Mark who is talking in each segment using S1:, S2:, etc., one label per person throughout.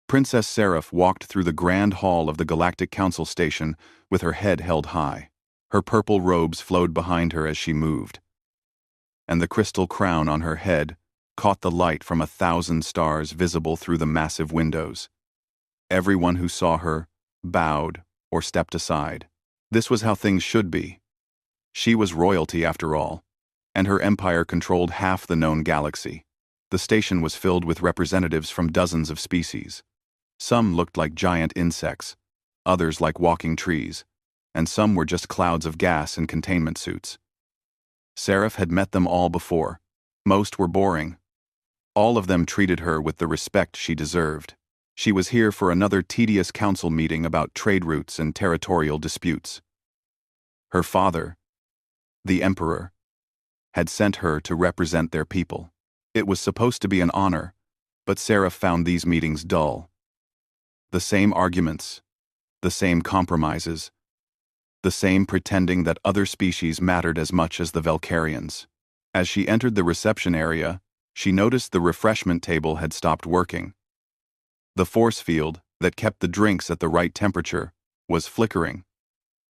S1: Princess Seraph walked through the grand hall of the Galactic Council station with her head held high. Her purple robes flowed behind her as she moved, and the crystal crown on her head caught the light from 1,000 stars visible through the massive windows. Everyone who saw her bowed or stepped aside. This was how things should be. She was royalty after all, and her empire controlled half the known galaxy. The station was filled with representatives from dozens of species. Some looked like giant insects, others like walking trees, and some were just clouds of gas in containment suits. Seraph had met them all before. Most were boring. All of them treated her with the respect she deserved. She was here for another tedious council meeting about trade routes and territorial disputes. Her father, the Emperor, had sent her to represent their people. It was supposed to be an honor, but Seraph found these meetings dull. The same arguments, the same compromises, the same pretending that other species mattered as much as the Valkyrians. As she entered the reception area, she noticed the refreshment table had stopped working. The force field that kept the drinks at the right temperature was flickering.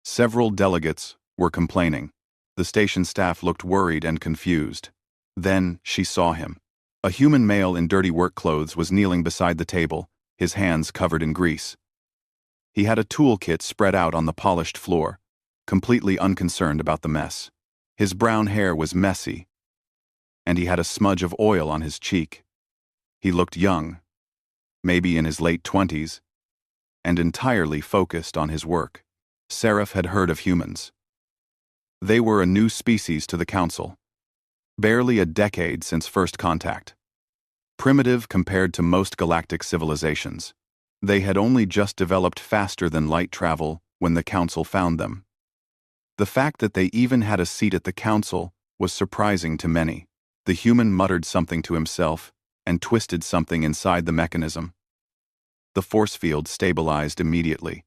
S1: Several delegates were complaining. The station staff looked worried and confused. Then she saw him. A human male in dirty work clothes was kneeling beside the table, his hands covered in grease. He had a toolkit spread out on the polished floor, completely unconcerned about the mess. His brown hair was messy, and he had a smudge of oil on his cheek. He looked young, maybe in his late 20s, and entirely focused on his work. Seraph had heard of humans. They were a new species to the Council, barely a decade since first contact. Primitive compared to most galactic civilizations, they had only just developed faster than light travel when the Council found them. The fact that they even had a seat at the Council was surprising to many. The human muttered something to himself and twisted something inside the mechanism. The force field stabilized immediately.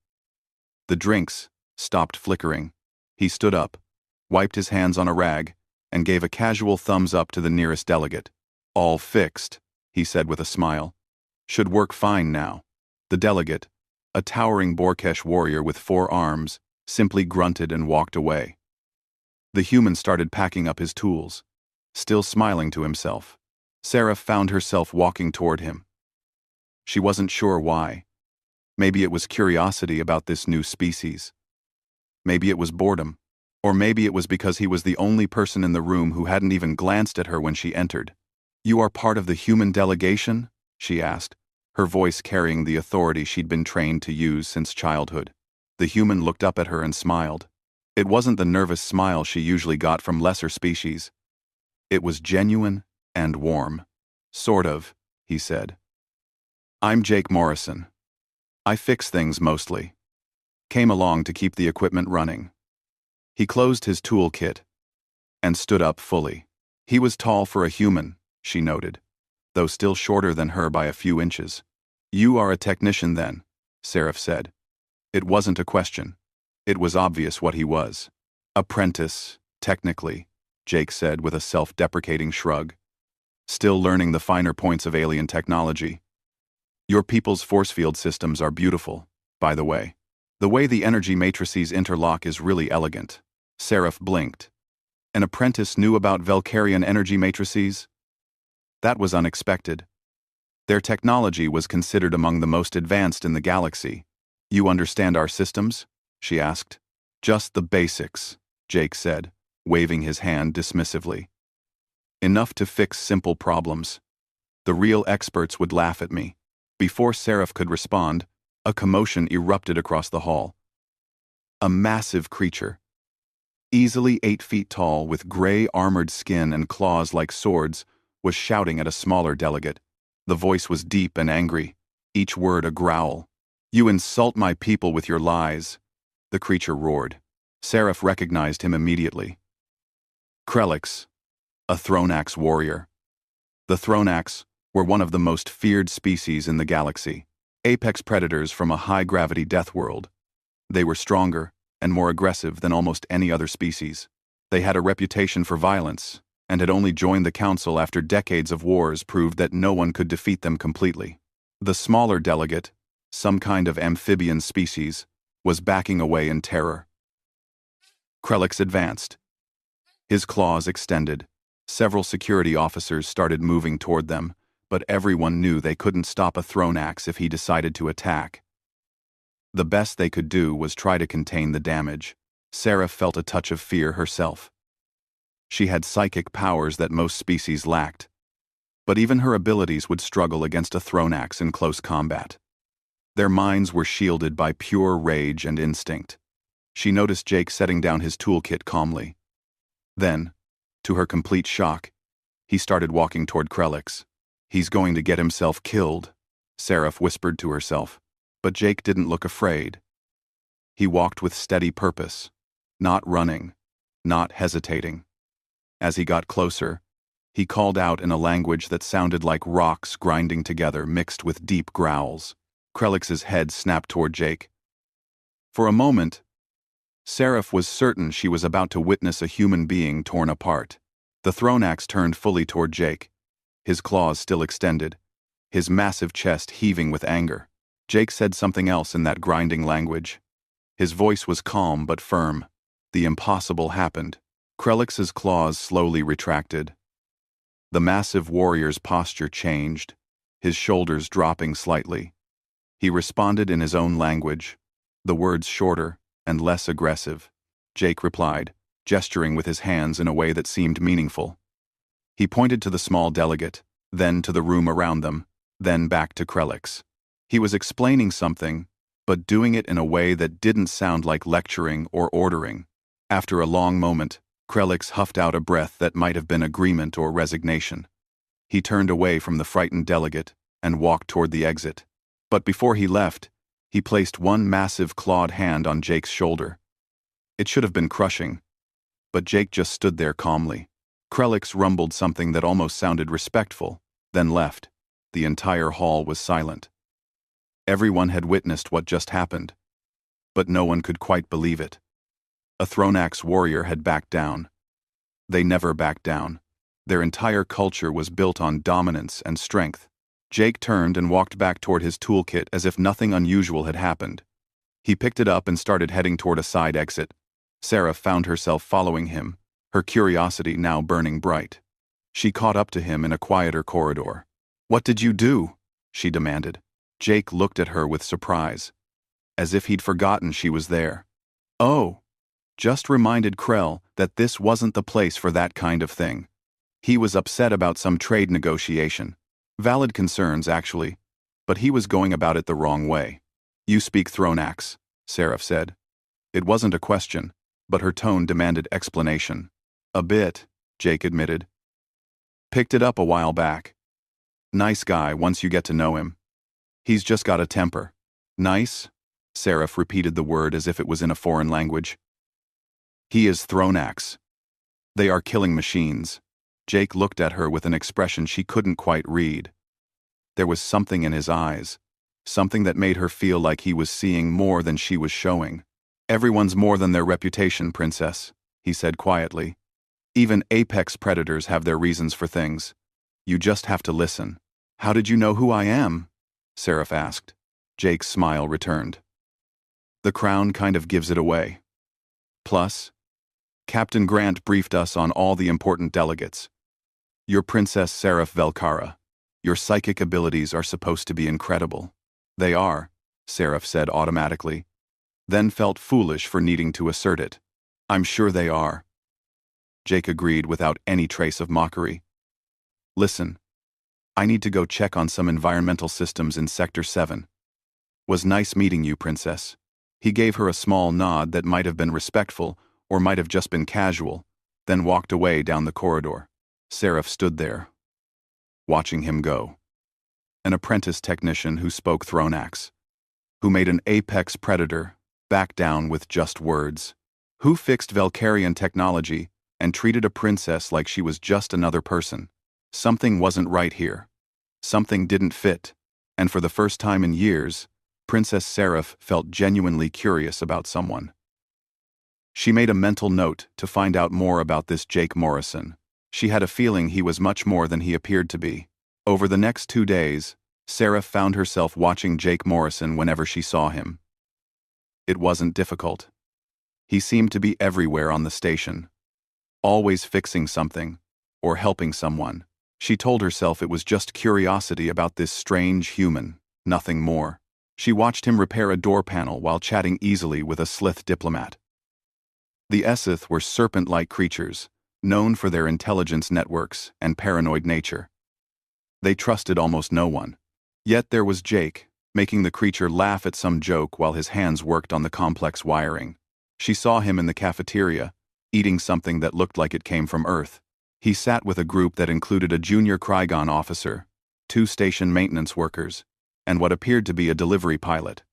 S1: The drinks stopped flickering. He stood up, wiped his hands on a rag, and gave a casual thumbs up to the nearest delegate. "All fixed," he said with a smile. "Should work fine now." The delegate, a towering Borkesh warrior with 4 arms, simply grunted and walked away. The human started packing up his tools, still smiling to himself. Seraph found herself walking toward him. She wasn't sure why. Maybe it was curiosity about this new species. Maybe it was boredom. Or maybe it was because he was the only person in the room who hadn't even glanced at her when she entered. "You are part of the human delegation?" she asked, her voice carrying the authority she'd been trained to use since childhood. The human looked up at her and smiled. It wasn't the nervous smile she usually got from lesser species. It was genuine and warm. "Sort of," he said. "I'm Jake Morrison. I fix things mostly. Came along to keep the equipment running." He closed his toolkit and stood up fully. He was tall for a human, she noted, though still shorter than her by a few inches. "You are a technician then," Seraph said. It wasn't a question. It was obvious what he was. "Apprentice, technically," Jake said with a self-deprecating shrug. "Still learning the finer points of alien technology. Your people's force field systems are beautiful, by the way. The way the energy matrices interlock is really elegant." Seraph blinked. An apprentice knew about Valkyrian energy matrices? That was unexpected. Their technology was considered among the most advanced in the galaxy. "You understand our systems?" she asked. "Just the basics," Jake said, waving his hand dismissively. "Enough to fix simple problems. The real experts would laugh at me." Before Seraph could respond, a commotion erupted across the hall. A massive creature, easily 8 feet tall with gray armored skin and claws like swords, was shouting at a smaller delegate. The voice was deep and angry, each word a growl. "You insult my people with your lies," the creature roared. Seraph recognized him immediately. Krelix, a Thronax warrior. The Thronax were one of the most feared species in the galaxy, apex predators from a high-gravity death world. They were stronger and more aggressive than almost any other species. They had a reputation for violence, and had only joined the Council after decades of wars proved that no one could defeat them completely. The smaller delegate, some kind of amphibian species, was backing away in terror. Krelix advanced. His claws extended. Several security officers started moving toward them, but everyone knew they couldn't stop a thrown axe if he decided to attack. The best they could do was try to contain the damage. Sarah felt a touch of fear herself. She had psychic powers that most species lacked, but even her abilities would struggle against a thrown axe in close combat. Their minds were shielded by pure rage and instinct. She noticed Jake setting down his toolkit calmly. Then, to her complete shock, he started walking toward Krelix. "He's going to get himself killed," Seraph whispered to herself, but Jake didn't look afraid. He walked with steady purpose, not running, not hesitating. As he got closer, he called out in a language that sounded like rocks grinding together mixed with deep growls. Krelix's head snapped toward Jake. For a moment, Seraph was certain she was about to witness a human being torn apart. The thrown axe turned fully toward Jake, his claws still extended, his massive chest heaving with anger. Jake said something else in that grinding language. His voice was calm but firm. The impossible happened. Krelix's claws slowly retracted. The massive warrior's posture changed, his shoulders dropping slightly. He responded in his own language, the words shorter and less aggressive. Jake replied, gesturing with his hands in a way that seemed meaningful. He pointed to the small delegate, then to the room around them, then back to Krelix. He was explaining something, but doing it in a way that didn't sound like lecturing or ordering. After a long moment, Krelix huffed out a breath that might have been agreement or resignation. He turned away from the frightened delegate and walked toward the exit. But before he left, he placed one massive clawed hand on Jake's shoulder. It should have been crushing, but Jake just stood there calmly. Krelix rumbled something that almost sounded respectful, then left. The entire hall was silent. Everyone had witnessed what just happened, but no one could quite believe it. A thrown axe warrior had backed down. They never backed down. Their entire culture was built on dominance and strength. Jake turned and walked back toward his toolkit as if nothing unusual had happened. He picked it up and started heading toward a side exit. Sarah found herself following him, her curiosity now burning bright. She caught up to him in a quieter corridor. "What did you do?" she demanded. Jake looked at her with surprise, as if he'd forgotten she was there. "Oh, just reminded Krell that this wasn't the place for that kind of thing." He was upset about some trade negotiation. Valid concerns, actually, but he was going about it the wrong way. "You speak thrown axe," Seraph said. It wasn't a question, but her tone demanded explanation. "A bit," Jake admitted. "Picked it up a while back. Nice guy once you get to know him. He's just got a temper." "Nice?" Seraph repeated the word as if it was in a foreign language. "He is thrown axe. They are killing machines." Jake looked at her with an expression she couldn't quite read. There was something in his eyes, something that made her feel like he was seeing more than she was showing. "Everyone's more than their reputation, princess," he said quietly. "Even apex predators have their reasons for things. You just have to listen." "How did you know who I am?" Seraph asked. Jake's smile returned. "The crown kind of gives it away. Plus, Captain Grant briefed us on all the important delegates. You're Princess Seraph Velkara. Your psychic abilities are supposed to be incredible." "They are," Seraph said automatically, then felt foolish for needing to assert it. "I'm sure they are." Jake agreed without any trace of mockery. "Listen, I need to go check on some environmental systems in Sector 7. Was nice meeting you, Princess." He gave her a small nod that might have been respectful or might have just been casual, then walked away down the corridor. Seraph stood there, watching him go. An apprentice technician who spoke thrown axe, who made an apex predator back down with just words, who fixed Valkyrian technology and treated a princess like she was just another person. Something wasn't right here. Something didn't fit, and for the first time in years, Princess Seraph felt genuinely curious about someone. She made a mental note to find out more about this Jake Morrison. She had a feeling he was much more than he appeared to be. Over the next 2 days, Sarah found herself watching Jake Morrison whenever she saw him. It wasn't difficult. He seemed to be everywhere on the station, always fixing something, or helping someone. She told herself it was just curiosity about this strange human, nothing more. She watched him repair a door panel while chatting easily with a Slith diplomat. The Esith were serpent-like creatures, known for their intelligence networks and paranoid nature. They trusted almost no one. Yet there was Jake, making the creature laugh at some joke while his hands worked on the complex wiring. She saw him in the cafeteria, eating something that looked like it came from Earth. He sat with a group that included a junior Krygon officer, 2 station maintenance workers, and what appeared to be a delivery pilot.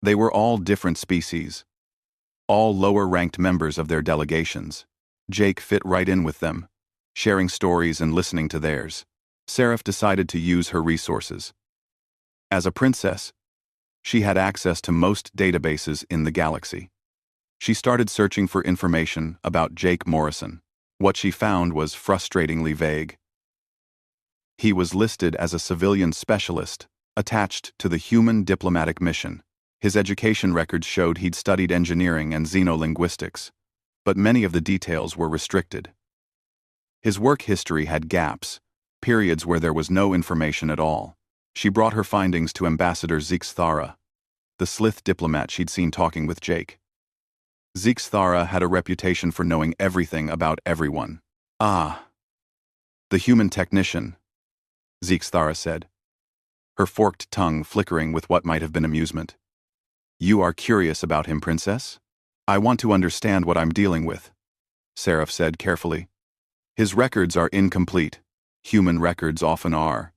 S1: They were all different species, all lower-ranked members of their delegations. Jake fit right in with them, sharing stories and listening to theirs. Seraph decided to use her resources. As a princess, she had access to most databases in the galaxy. She started searching for information about Jake Morrison. What she found was frustratingly vague. He was listed as a civilian specialist, attached to the human diplomatic mission. His education records showed he'd studied engineering and xenolinguistics, but many of the details were restricted. His work history had gaps, periods where there was no information at all. She brought her findings to Ambassador Zixthara, the Slith diplomat she'd seen talking with Jake. Zixthara had a reputation for knowing everything about everyone. "Ah, the human technician," Zixthara said, her forked tongue flickering with what might have been amusement. "You are curious about him, Princess? I want to understand what I'm dealing with," Seraph said carefully. "His records are incomplete. Human records often are."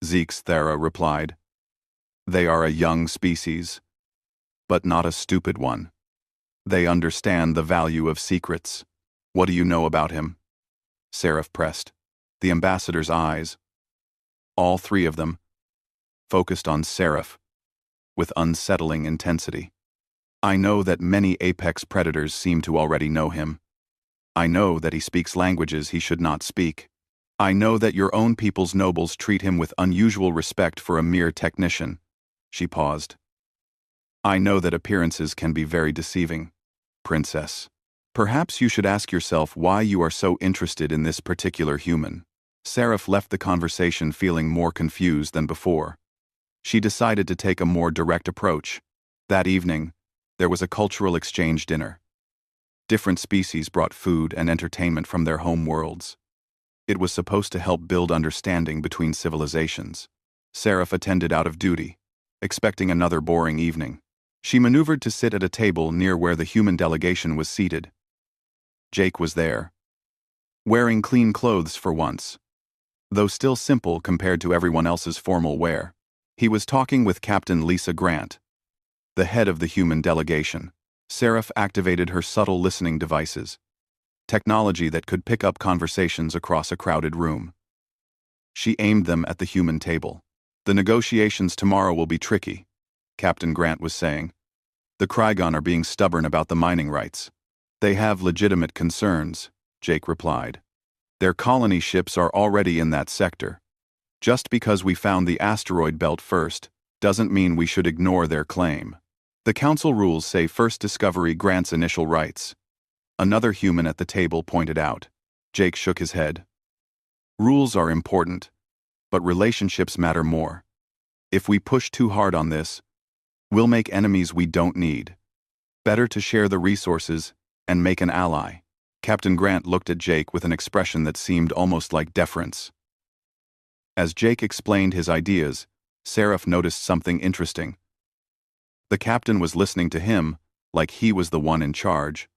S1: Zixthara replied. "They are a young species, but not a stupid one. They understand the value of secrets. What do you know about him?" Seraph pressed. The ambassador's eyes, all 3 of them, focused on Seraph with unsettling intensity. "I know that many apex predators seem to already know him. I know that he speaks languages he should not speak. I know that your own people's nobles treat him with unusual respect for a mere technician." She paused. "I know that appearances can be very deceiving, Princess. Perhaps you should ask yourself why you are so interested in this particular human." Seraph left the conversation feeling more confused than before. She decided to take a more direct approach. That evening, there was a cultural exchange dinner. Different species brought food and entertainment from their home worlds. It was supposed to help build understanding between civilizations. Seraph attended out of duty, expecting another boring evening. She maneuvered to sit at a table near where the human delegation was seated. Jake was there, wearing clean clothes for once, though still simple compared to everyone else's formal wear. He was talking with Captain Lisa Grant, the head of the human delegation. Seraph activated her subtle listening devices, technology that could pick up conversations across a crowded room. She aimed them at the human table. "The negotiations tomorrow will be tricky," Captain Grant was saying. "The Krygon are being stubborn about the mining rights." "They have legitimate concerns," Jake replied. "Their colony ships are already in that sector. Just because we found the asteroid belt first, doesn't mean we should ignore their claim. The Council rules say first discovery grants initial rights," another human at the table pointed out. Jake shook his head. "Rules are important, but relationships matter more. If we push too hard on this, we'll make enemies we don't need. Better to share the resources and make an ally." Captain Grant looked at Jake with an expression that seemed almost like deference. As Jake explained his ideas, Seraph noticed something interesting. The captain was listening to him like he was the one in charge,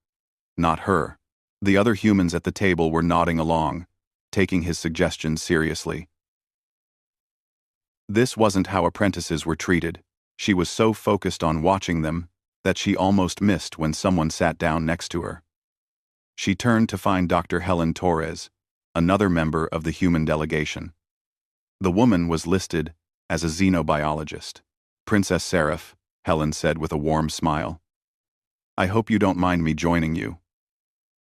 S1: not her. The other humans at the table were nodding along, taking his suggestions seriously. This wasn't how apprentices were treated. She was so focused on watching them that she almost missed when someone sat down next to her. She turned to find Dr. Helen Torres, another member of the human delegation. The woman was listed as a xenobiologist. "Princess Seraph," Helen said with a warm smile. "I hope you don't mind me joining you.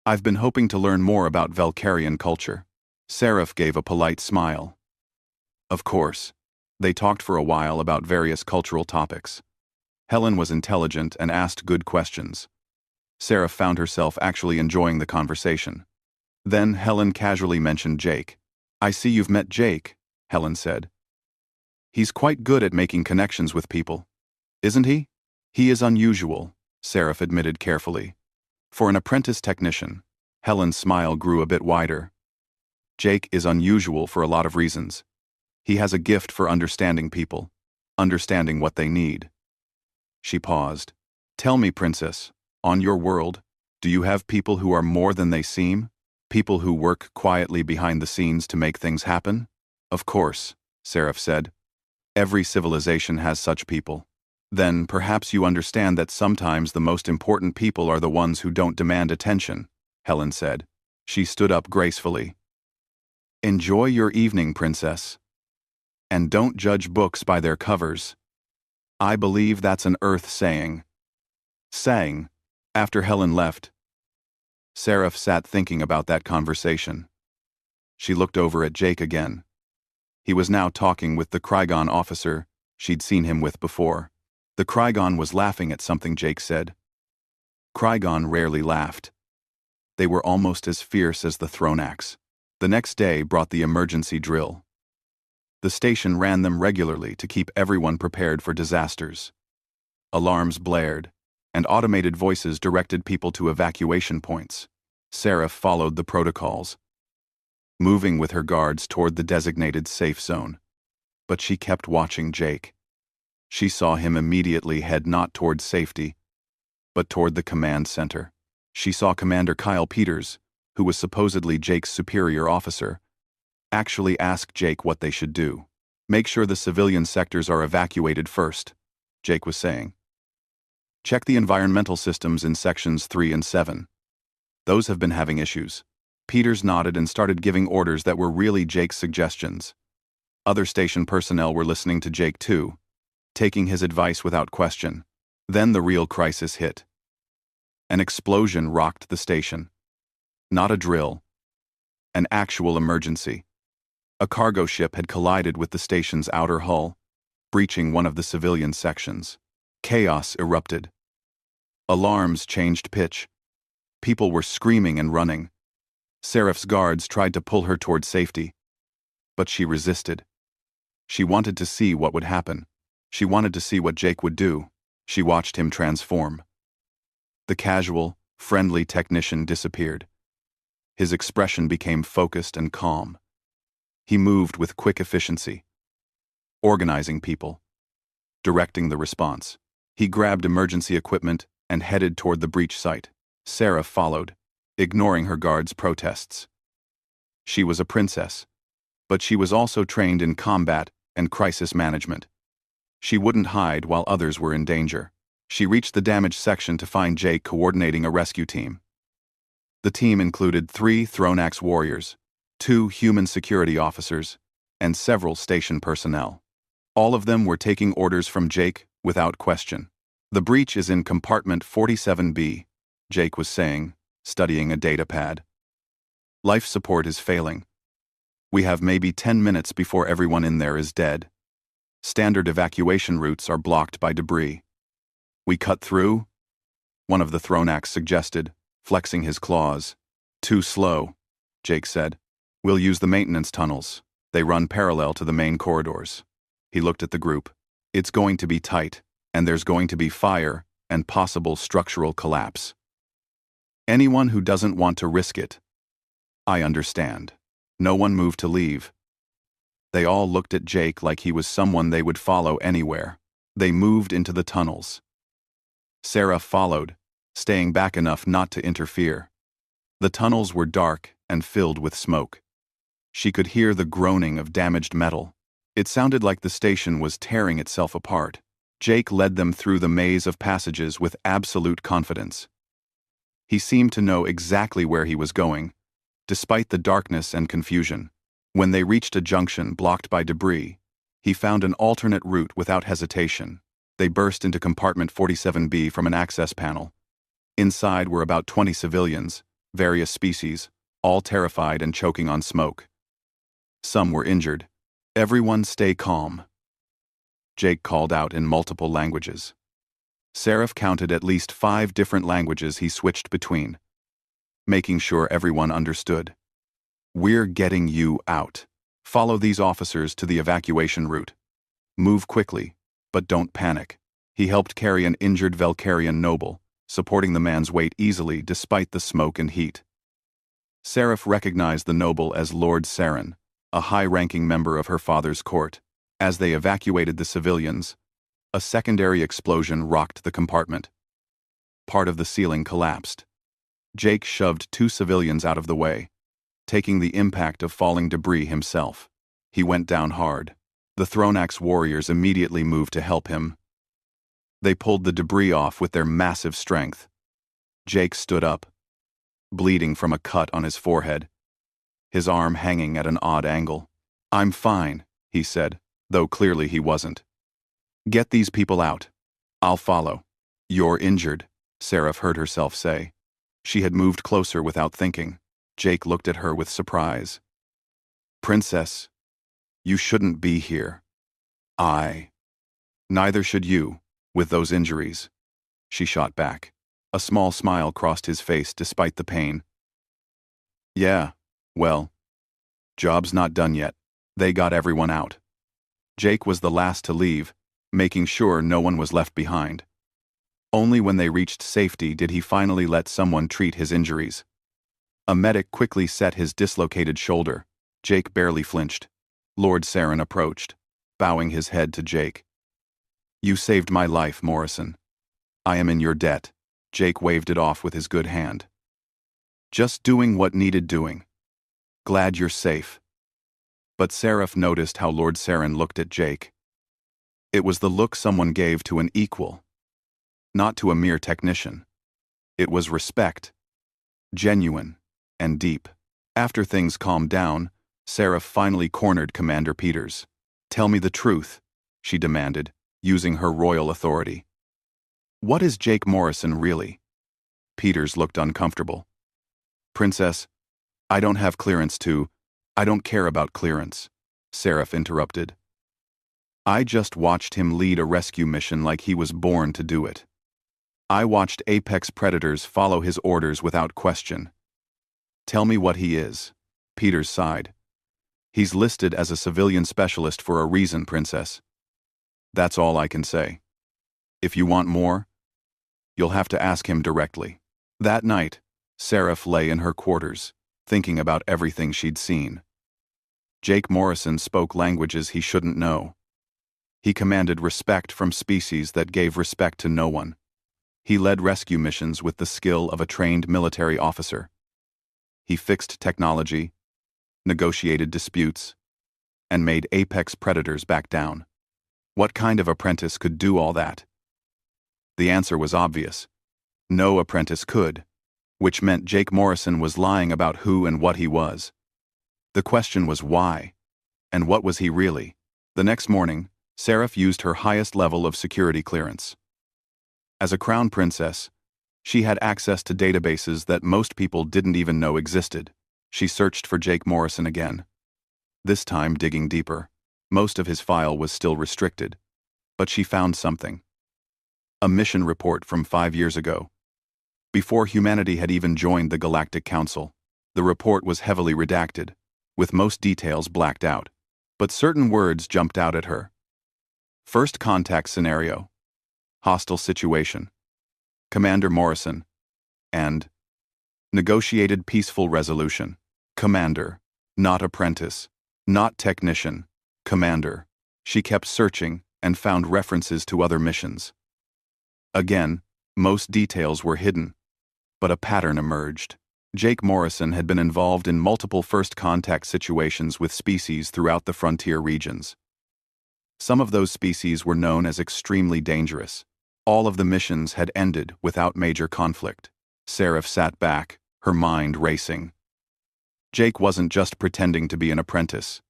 S1: I've been hoping to learn more about Valkyrian culture." Seraph gave a polite smile. "Of course. They talked for a while about various cultural topics. Helen was intelligent and asked good questions. Sarah found herself actually enjoying the conversation. Then Helen casually mentioned Jake. "I see you've met Jake," Helen said. "He's quite good at making connections with people, isn't he?" "He is unusual," Sarah admitted carefully. For an apprentice technician, Helen's smile grew a bit wider. "Jake is unusual for a lot of reasons. He has a gift for understanding people, understanding what they need." She paused. "Tell me, Princess, on your world, do you have people who are more than they seem? People who work quietly behind the scenes to make things happen?" "Of course," Seraph said. "Every civilization has such people." "Then perhaps you understand that sometimes the most important people are the ones who don't demand attention," Helen said. She stood up gracefully. "Enjoy your evening, Princess. And don't judge books by their covers. I believe that's an Earth saying." After Helen left, Seraph sat thinking about that conversation. She looked over at Jake again. He was now talking with the Krygon officer she'd seen him with before. The Krygon was laughing at something Jake said. Krygon rarely laughed. They were almost as fierce as the Thronax. The next day brought the emergency drill. The station ran them regularly to keep everyone prepared for disasters. Alarms blared, and automated voices directed people to evacuation points. Seraph followed the protocols, moving with her guards toward the designated safe zone. But she kept watching Jake. She saw him immediately head not toward safety, but toward the command center. She saw Commander Kyle Peters, who was supposedly Jake's superior officer, actually ask Jake what they should do. "Make sure the civilian sectors are evacuated first," Jake was saying. "Check the environmental systems in sections 3 and 7. Those have been having issues." Peters nodded and started giving orders that were really Jake's suggestions. Other station personnel were listening to Jake too, taking his advice without question. Then the real crisis hit. An explosion rocked the station. Not a drill. An actual emergency. A cargo ship had collided with the station's outer hull, breaching one of the civilian sections. Chaos erupted. Alarms changed pitch. People were screaming and running. Seraph's guards tried to pull her toward safety, but she resisted. She wanted to see what would happen. She wanted to see what Jake would do. She watched him transform. The casual, friendly technician disappeared. His expression became focused and calm. He moved with quick efficiency, organizing people, directing the response. He grabbed emergency equipment and headed toward the breach site. Sarah followed, ignoring her guards' protests. She was a princess, but she was also trained in combat and crisis management. She wouldn't hide while others were in danger. She reached the damaged section to find Jake coordinating a rescue team. The team included 3 Thronax warriors, 2 human security officers, and several station personnel. All of them were taking orders from Jake without question. "The breach is in compartment 47B, Jake was saying, studying a data pad. "Life support is failing. We have maybe 10 minutes before everyone in there is dead. Standard evacuation routes are blocked by debris. We cut through?" one of the Thronax suggested, flexing his claws. "Too slow," Jake said. "We'll use the maintenance tunnels. They run parallel to the main corridors." He looked at the group. "It's going to be tight, and there's going to be fire and possible structural collapse. Anyone who doesn't want to risk it." "I understand." No one moved to leave. They all looked at Jake like he was someone they would follow anywhere. They moved into the tunnels. Sarah followed, staying back enough not to interfere. The tunnels were dark and filled with smoke. She could hear the groaning of damaged metal. It sounded like the station was tearing itself apart. Jake led them through the maze of passages with absolute confidence. He seemed to know exactly where he was going, despite the darkness and confusion. When they reached a junction blocked by debris, he found an alternate route without hesitation. They burst into compartment 47B from an access panel. Inside were about 20 civilians, various species, all terrified and choking on smoke. Some were injured. "Everyone stay calm," Jake called out in multiple languages. Seraph counted at least 5 different languages he switched between, making sure everyone understood. "We're getting you out. Follow these officers to the evacuation route. Move quickly, but don't panic." He helped carry an injured Velkarian noble, supporting the man's weight easily despite the smoke and heat. Seraph recognized the noble as Lord Saren, a high-ranking member of her father's court. As they evacuated the civilians, a secondary explosion rocked the compartment. Part of the ceiling collapsed. Jake shoved 2 civilians out of the way, taking the impact of falling debris himself. He went down hard. The Thronax warriors immediately moved to help him. They pulled the debris off with their massive strength. Jake stood up, bleeding from a cut on his forehead, his arm hanging at an odd angle. "I'm fine," he said, though clearly he wasn't. "Get these people out. I'll follow." "You're injured," Seraph heard herself say. She had moved closer without thinking. Jake looked at her with surprise. "Princess, you shouldn't be here." "Neither should you, with those injuries," she shot back. A small smile crossed his face despite the pain. "Yeah, well, job's not done yet. They got everyone out." Jake was the last to leave, making sure no one was left behind. Only when they reached safety did he finally let someone treat his injuries. A medic quickly set his dislocated shoulder. Jake barely flinched. Lord Saren approached, bowing his head to Jake. "You saved my life, Morrison. I am in your debt." Jake waved it off with his good hand. "Just doing what needed doing. Glad you're safe." But Seraph noticed how Lord Saren looked at Jake. It was the look someone gave to an equal, not to a mere technician. It was respect, genuine and deep. After things calmed down, Seraph finally cornered Commander Peters. "Tell me the truth," she demanded, using her royal authority. "What is Jake Morrison really?" Peters looked uncomfortable. "Princess, I don't have clearance to—" "I don't care about clearance," Seraph interrupted. "I just watched him lead a rescue mission like he was born to do it. I watched apex predators follow his orders without question. Tell me what he is." Peters sighed. "He's listed as a civilian specialist for a reason, Princess. That's all I can say. If you want more, you'll have to ask him directly." That night, Seraph lay in her quarters, thinking about everything she'd seen. Jake Morrison spoke languages he shouldn't know. He commanded respect from species that gave respect to no one. He led rescue missions with the skill of a trained military officer. He fixed technology, negotiated disputes, and made apex predators back down. What kind of apprentice could do all that? The answer was obvious. No apprentice could, which meant Jake Morrison was lying about who and what he was. The question was why, and what was he really? The next morning, Seraph used her highest level of security clearance. As a crown princess, she had access to databases that most people didn't even know existed. She searched for Jake Morrison again, this time digging deeper. Most of his file was still restricted, but she found something. A mission report from 5 years ago. Before humanity had even joined the Galactic Council, the report was heavily redacted, with most details blacked out. But certain words jumped out at her. First contact scenario. Hostile situation. Commander Morrison. And negotiated peaceful resolution. Commander. Not apprentice. Not technician. Commander. She kept searching and found references to other missions. Again, most details were hidden, but a pattern emerged. Jake Morrison had been involved in multiple first contact situations with species throughout the frontier regions. Some of those species were known as extremely dangerous. All of the missions had ended without major conflict. Seraph sat back, her mind racing. Jake wasn't just pretending to be an apprentice.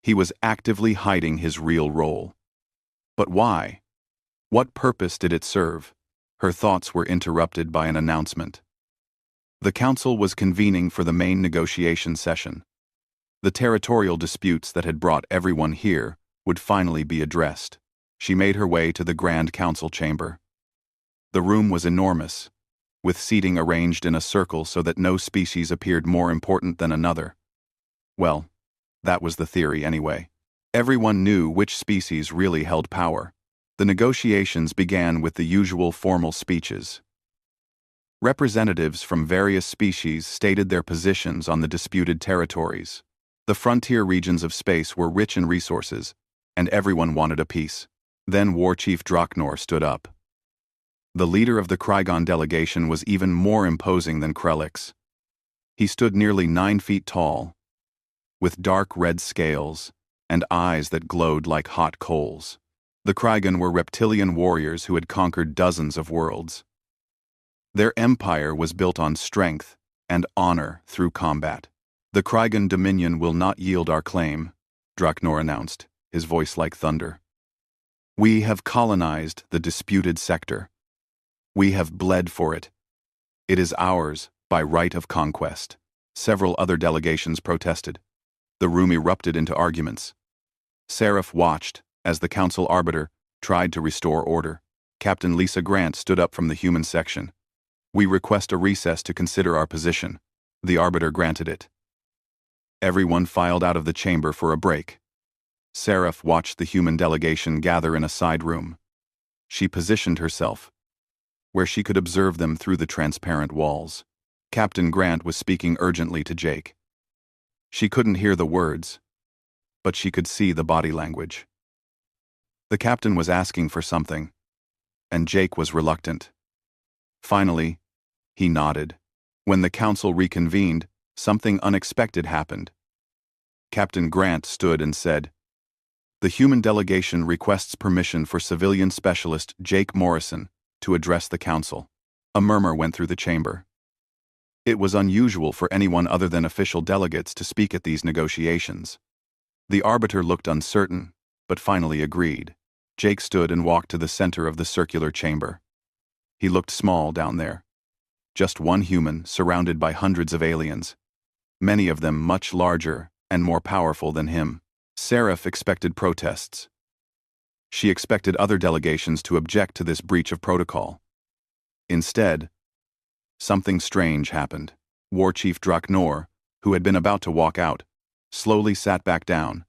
S1: He was actively hiding his real role. But why? What purpose did it serve? Her thoughts were interrupted by an announcement. The council was convening for the main negotiation session. The territorial disputes that had brought everyone here would finally be addressed. She made her way to the Grand Council chamber. The room was enormous, with seating arranged in a circle so that no species appeared more important than another. Well, that was the theory anyway. Everyone knew which species really held power. The negotiations began with the usual formal speeches. Representatives from various species stated their positions on the disputed territories. The frontier regions of space were rich in resources, and everyone wanted a piece. Then War Chief Draknor stood up. The leader of the Krygon delegation was even more imposing than Krellix. He stood nearly 9 feet tall, with dark red scales and eyes that glowed like hot coals. The Krygon were reptilian warriors who had conquered dozens of worlds. Their empire was built on strength and honor through combat. "The Krygon Dominion will not yield our claim," Draknor announced, his voice like thunder. "We have colonized the disputed sector. We have bled for it. It is ours by right of conquest." Several other delegations protested. The room erupted into arguments. Seraph watched as the council arbiter tried to restore order. Captain Lisa Grant stood up from the human section. "We request a recess to consider our position." The arbiter granted it. Everyone filed out of the chamber for a break. Seraph watched the human delegation gather in a side room. She positioned herself where she could observe them through the transparent walls. Captain Grant was speaking urgently to Jake. She couldn't hear the words, but she could see the body language. The captain was asking for something, and Jake was reluctant. Finally, he nodded. When the council reconvened, something unexpected happened. Captain Grant stood and said, "The human delegation requests permission for civilian specialist Jake Morrison to address the council." A murmur went through the chamber. It was unusual for anyone other than official delegates to speak at these negotiations. The arbiter looked uncertain, but finally agreed. Jake stood and walked to the center of the circular chamber. He looked small down there. Just one human surrounded by hundreds of aliens, many of them much larger and more powerful than him. Seraph expected protests. She expected other delegations to object to this breach of protocol. Instead, something strange happened. War Chief Draknor, who had been about to walk out, slowly sat back down.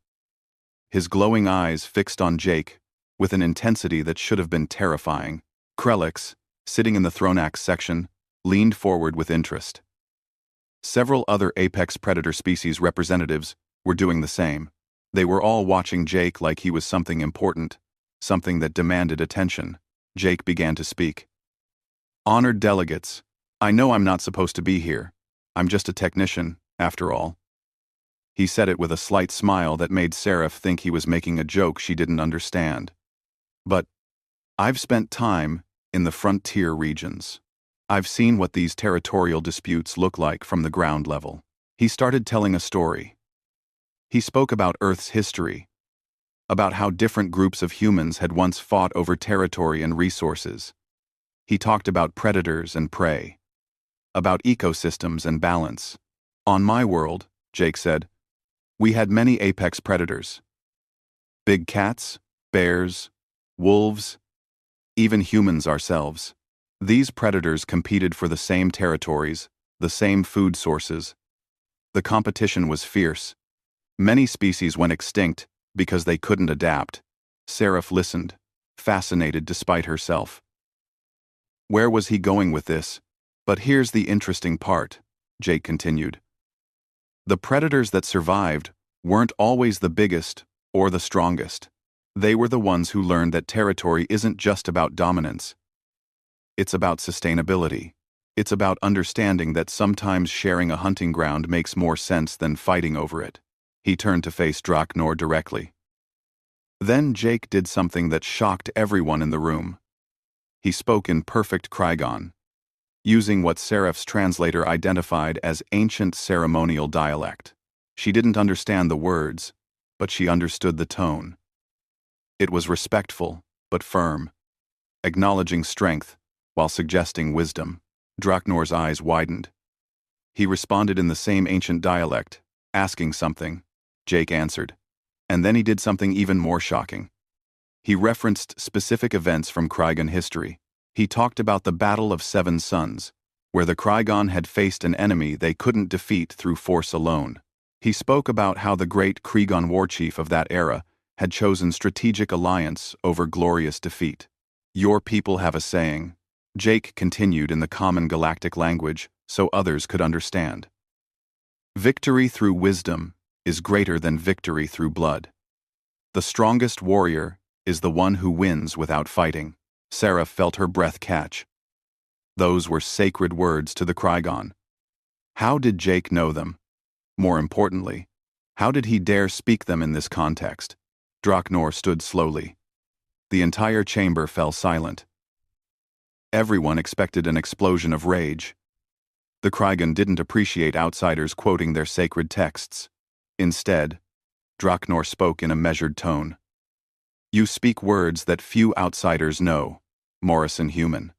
S1: His glowing eyes fixed on Jake with an intensity that should have been terrifying. Krellix, sitting in the Thronax section, leaned forward with interest. Several other apex predator species representatives were doing the same. They were all watching Jake like he was something important, something that demanded attention. Jake began to speak. "Honored delegates, I know I'm not supposed to be here. I'm just a technician, after all." He said it with a slight smile that made Seraph think he was making a joke she didn't understand. "But I've spent time in the frontier regions. I've seen what these territorial disputes look like from the ground level." He started telling a story. He spoke about Earth's history, about how different groups of humans had once fought over territory and resources. He talked about predators and prey, about ecosystems and balance. "On my world," Jake said, "we had many apex predators. Big cats, bears, wolves, even humans ourselves. These predators competed for the same territories, the same food sources. The competition was fierce. Many species went extinct because they couldn't adapt." Seraph listened, fascinated despite herself. Where was he going with this? "But here's the interesting part," Jake continued. "The predators that survived weren't always the biggest or the strongest. They were the ones who learned that territory isn't just about dominance. It's about sustainability. It's about understanding that sometimes sharing a hunting ground makes more sense than fighting over it." He turned to face Draknor directly. Then Jake did something that shocked everyone in the room. He spoke in perfect Krygon, using what Seraph's translator identified as ancient ceremonial dialect. She didn't understand the words, but she understood the tone. It was respectful, but firm, acknowledging strength while suggesting wisdom. Draknor's eyes widened. He responded in the same ancient dialect, asking something. Jake answered. And then he did something even more shocking. He referenced specific events from Krygon history. He talked about the Battle of Seven Suns, where the Krygon had faced an enemy they couldn't defeat through force alone. He spoke about how the great Krygon warchief of that era had chosen strategic alliance over glorious defeat. Your people have a saying, Jake continued in the common galactic language so others could understand. Victory through wisdom is greater than victory through blood. The strongest warrior is the one who wins without fighting. Sarah felt her breath catch. Those were sacred words to the Krygon. How did Jake know them? More importantly, how did he dare speak them in this context? Draknor stood slowly. The entire chamber fell silent. Everyone expected an explosion of rage. The Krygon didn't appreciate outsiders quoting their sacred texts. Instead, Draknor spoke in a measured tone. You speak words that few outsiders know, Morrison human.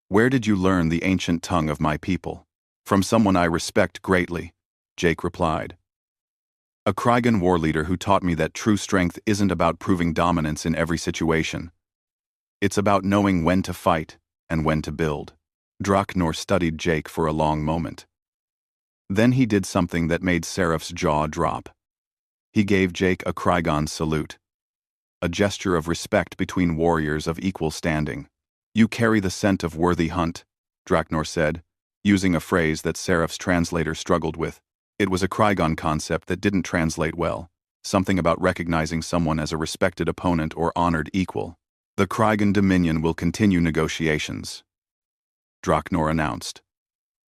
S1: Where did you learn the ancient tongue of my people? From someone I respect greatly, Jake replied. A Krygon war leader who taught me that true strength isn't about proving dominance in every situation. It's about knowing when to fight and when to build. Draknor studied Jake for a long moment. Then he did something that made Seraph's jaw drop. He gave Jake a Krygon salute. A gesture of respect between warriors of equal standing. You carry the scent of worthy hunt, Draknor said, using a phrase that Seraph's translator struggled with. It was a Krygon concept that didn't translate well, something about recognizing someone as a respected opponent or honored equal. The Krygon Dominion will continue negotiations, Draknor announced.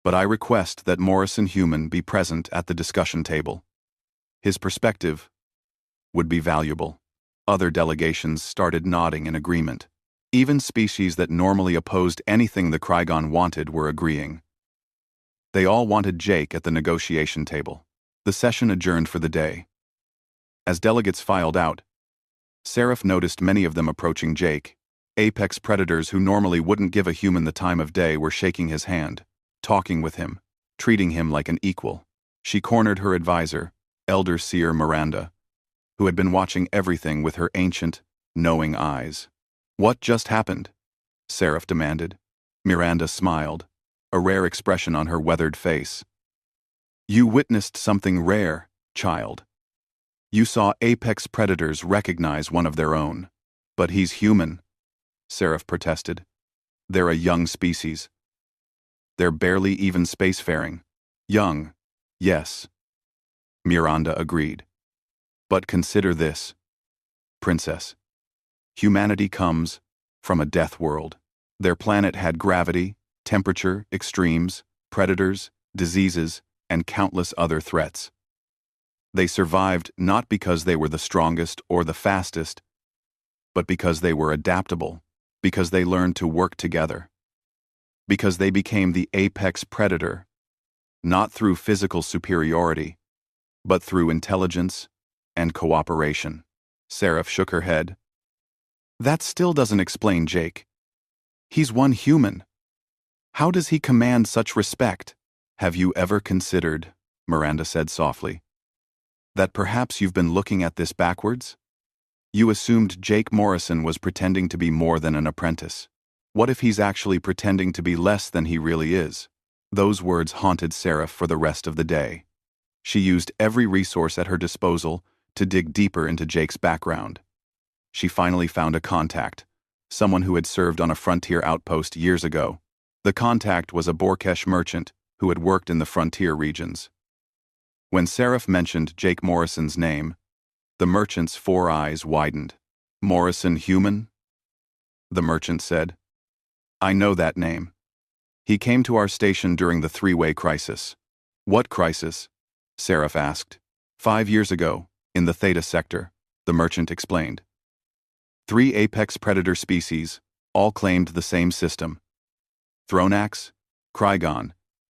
S1: But I request that Morrison Human be present at the discussion table. His perspective would be valuable. Other delegations started nodding in agreement. Even species that normally opposed anything the Krygon wanted were agreeing. They all wanted Jake at the negotiation table. The session adjourned for the day. As delegates filed out, Seraph noticed many of them approaching Jake. Apex predators who normally wouldn't give a human the time of day were shaking his hand, talking with him, treating him like an equal. She cornered her advisor, Elder Seer Miranda, who had been watching everything with her ancient, knowing eyes. What just happened? Seraph demanded. Miranda smiled, a rare expression on her weathered face. You witnessed something rare, child. You saw apex predators recognize one of their own. But he's human, Seraph protested. They're a young species. They're barely even spacefaring. Young, yes. Miranda agreed. But consider this, Princess. Humanity comes from a death world. Their planet had gravity, temperature, extremes, predators, diseases, and countless other threats. They survived not because they were the strongest or the fastest, but because they were adaptable, because they learned to work together, because they became the apex predator, not through physical superiority, but through intelligence and cooperation. Seraph shook her head. That still doesn't explain Jake. He's one human. How does he command such respect? Have you ever considered, Miranda said softly, that perhaps you've been looking at this backwards? You assumed Jake Morrison was pretending to be more than an apprentice. What if he's actually pretending to be less than he really is? Those words haunted Seraph for the rest of the day. She used every resource at her disposal to dig deeper into Jake's background. She finally found a contact, someone who had served on a frontier outpost years ago. The contact was a Borkesh merchant who had worked in the frontier regions. When Seraph mentioned Jake Morrison's name, the merchant's 4 eyes widened. Morrison human? The merchant said. I know that name. He came to our station during the three-way crisis. What crisis? Seraph asked. 5 years ago, in the Theta sector, the merchant explained. 3 apex predator species, all claimed the same system. Thronax, Krygon,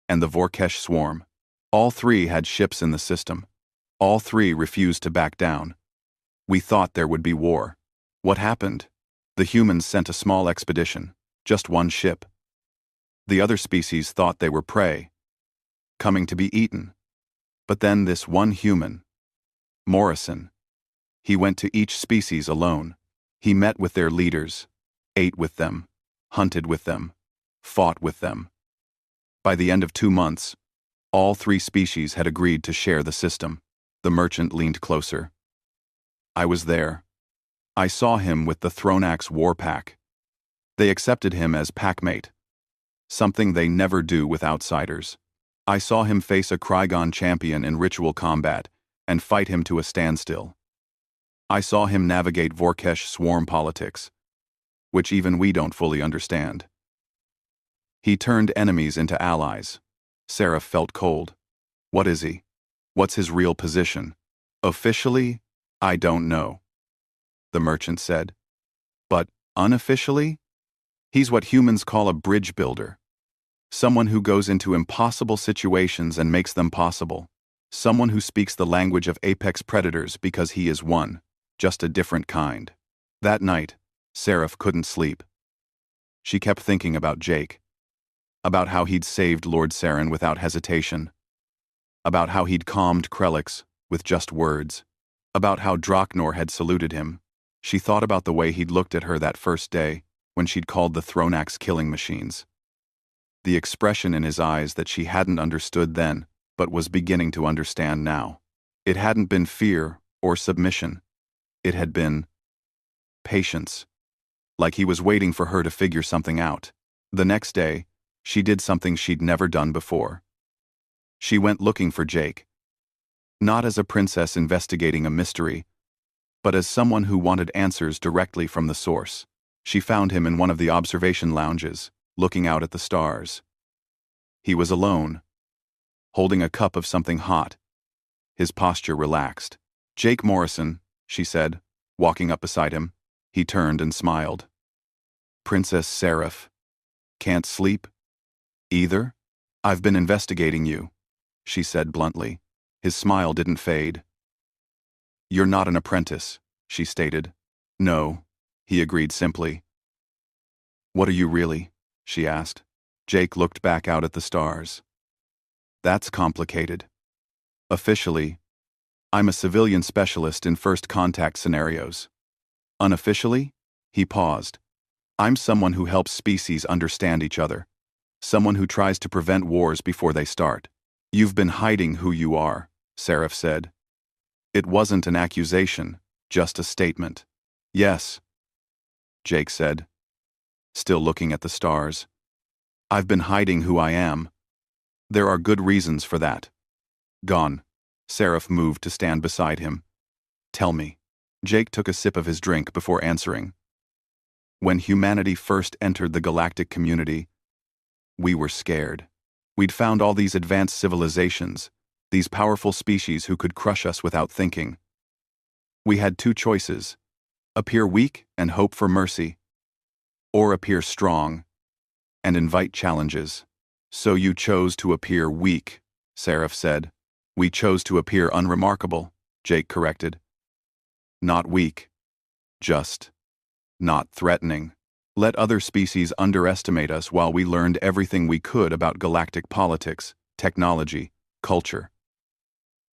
S1: and the Vorkesh swarm. All 3 had ships in the system. All 3 refused to back down. We thought there would be war. What happened? The humans sent a small expedition, just 1 ship. The other species thought they were prey, coming to be eaten. But then this one human, Morrison, he went to each species alone. He met with their leaders, ate with them, hunted with them, fought with them. By the end of 2 months, all 3 species had agreed to share the system. The merchant leaned closer. I was there. I saw him with the Thronax war pack. They accepted him as packmate, something they never do with outsiders. I saw him face a Krygon champion in ritual combat and fight him to a standstill. I saw him navigate Vorkesh swarm politics, which even we don't fully understand. He turned enemies into allies. Seraph felt cold. What is he? What's his real position? Officially, I don't know, the merchant said. But unofficially, he's what humans call a bridge builder. Someone who goes into impossible situations and makes them possible. Someone who speaks the language of apex predators because he is one, just a different kind. That night, Seraph couldn't sleep. She kept thinking about Jake, about how he'd saved Lord Saren without hesitation, about how he'd calmed Krelix with just words, about how Draknor had saluted him. She thought about the way he'd looked at her that first day when she'd called the Thronax killing machines. The expression in his eyes that she hadn't understood then, but was beginning to understand now. It hadn't been fear or submission. It had been patience, like he was waiting for her to figure something out. The next day, she did something she'd never done before. She went looking for Jake. Not as a princess investigating a mystery, but as someone who wanted answers directly from the source. She found him in one of the observation lounges, looking out at the stars. He was alone, holding a cup of something hot. His posture relaxed. "Jake Morrison," she said, walking up beside him. He turned and smiled. "Princess Seraph. Can't sleep? Either? I've been investigating you," she said bluntly. His smile didn't fade. "You're not an apprentice," she stated. "No," he agreed simply. "What are you really?" she asked. Jake looked back out at the stars. "That's complicated. Officially, I'm a civilian specialist in first contact scenarios. Unofficially," he paused, "I'm someone who helps species understand each other. Someone who tries to prevent wars before they start." "You've been hiding who you are," Seraph said. It wasn't an accusation, just a statement. "Yes," Jake said, still looking at the stars. "I've been hiding who I am. There are good reasons for that." "Gone." Seraph moved to stand beside him. "Tell me." Jake took a sip of his drink before answering. "When humanity first entered the galactic community, we were scared. We'd found all these advanced civilizations, these powerful species who could crush us without thinking. We had 2 choices: appear weak and hope for mercy, or appear strong and invite challenges. So you chose to appear weak," Seraph said. "We chose to appear unremarkable," Jake corrected. "Not weak. Just not threatening. Let other species underestimate us while we learned everything we could about galactic politics, technology, culture.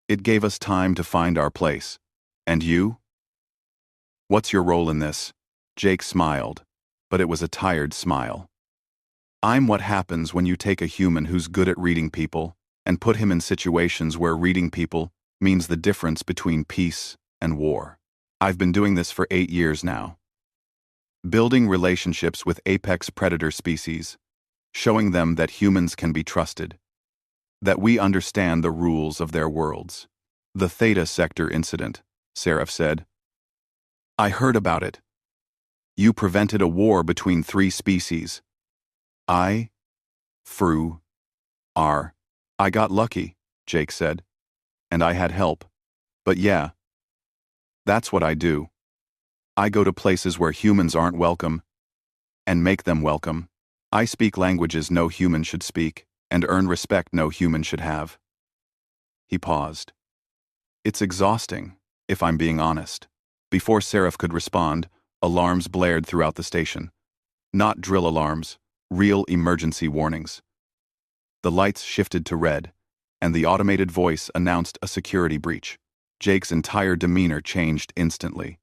S1: It gave us time to find our place. And you? What's your role in this?" Jake smiled, but it was a tired smile. "I'm what happens when you take a human who's good at reading people and put him in situations where reading people means the difference between peace and war. I've been doing this for 8 years now. Building relationships with apex predator species, showing them that humans can be trusted, that we understand the rules of their worlds." "The Theta Sector incident," Seraph said. "I heard about it. You prevented a war between 3 species. I got lucky," Jake said. "And I had help. But yeah, that's what I do. I go to places where humans aren't welcome and make them welcome. I speak languages no human should speak and earn respect no human should have." He paused. "It's exhausting, if I'm being honest." Before Seraph could respond, alarms blared throughout the station. Not drill alarms, real emergency warnings. The lights shifted to red, and the automated voice announced a security breach. Jake's entire demeanor changed instantly.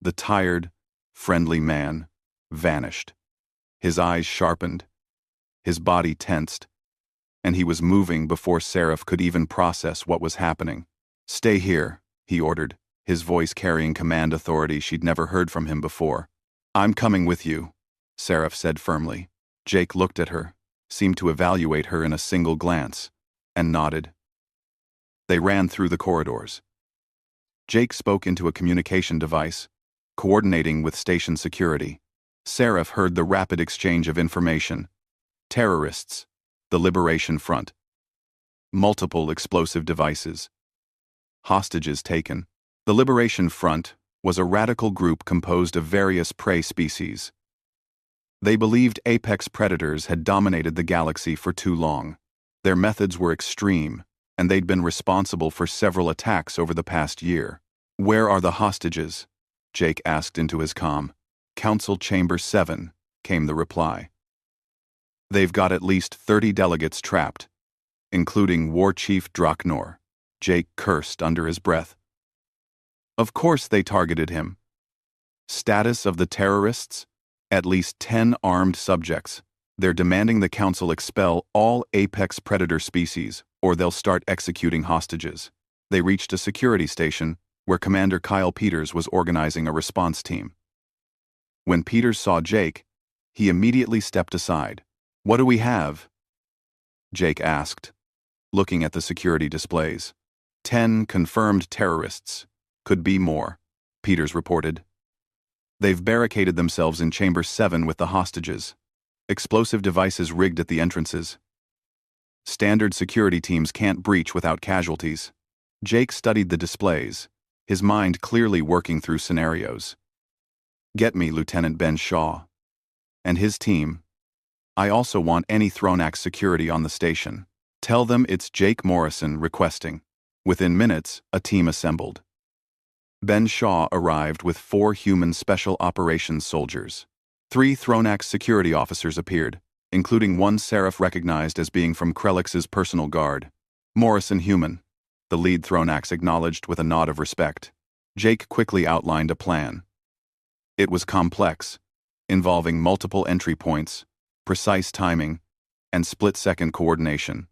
S1: The tired, friendly man, vanished. His eyes sharpened, his body tensed, and he was moving before Seraph could even process what was happening. "Stay here," he ordered, his voice carrying command authority she'd never heard from him before. "I'm coming with you," Seraph said firmly. Jake looked at her, seemed to evaluate her in a single glance, and nodded. They ran through the corridors. Jake spoke into a communication device, coordinating with station security. Seraph heard the rapid exchange of information. Terrorists, the Liberation Front. Multiple explosive devices. Hostages taken. The Liberation Front was a radical group composed of various prey species. They believed apex predators had dominated the galaxy for too long. Their methods were extreme, and they'd been responsible for several attacks over the past year. "Where are the hostages?" Jake asked into his comm. "Council Chamber 7, came the reply. "They've got at least 30 delegates trapped, including War Chief Draknor," Jake cursed under his breath. Of course they targeted him. Status of the terrorists? At least 10 armed subjects. They're demanding the Council expel all apex predator species, or they'll start executing hostages. They reached a security station where Commander Kyle Peters was organizing a response team. When Peters saw Jake, he immediately stepped aside. "What do we have?" Jake asked, looking at the security displays. 10 confirmed terrorists. Could be more, Peters reported. They've barricaded themselves in Chamber 7 with the hostages. Explosive devices rigged at the entrances. Standard security teams can't breach without casualties. Jake studied the displays, his mind clearly working through scenarios. "Get me Lieutenant Ben Shaw. And his team. I also want any Thronax security on the station. Tell them it's Jake Morrison requesting." Within minutes, a team assembled. Ben Shaw arrived with 4 human special operations soldiers. 3 Thronax security officers appeared, including one Seraph recognized as being from Krellix's personal guard. "Morrison human," the lead Thronax acknowledged with a nod of respect. Jake quickly outlined a plan. It was complex, involving multiple entry points, precise timing, and split-second coordination.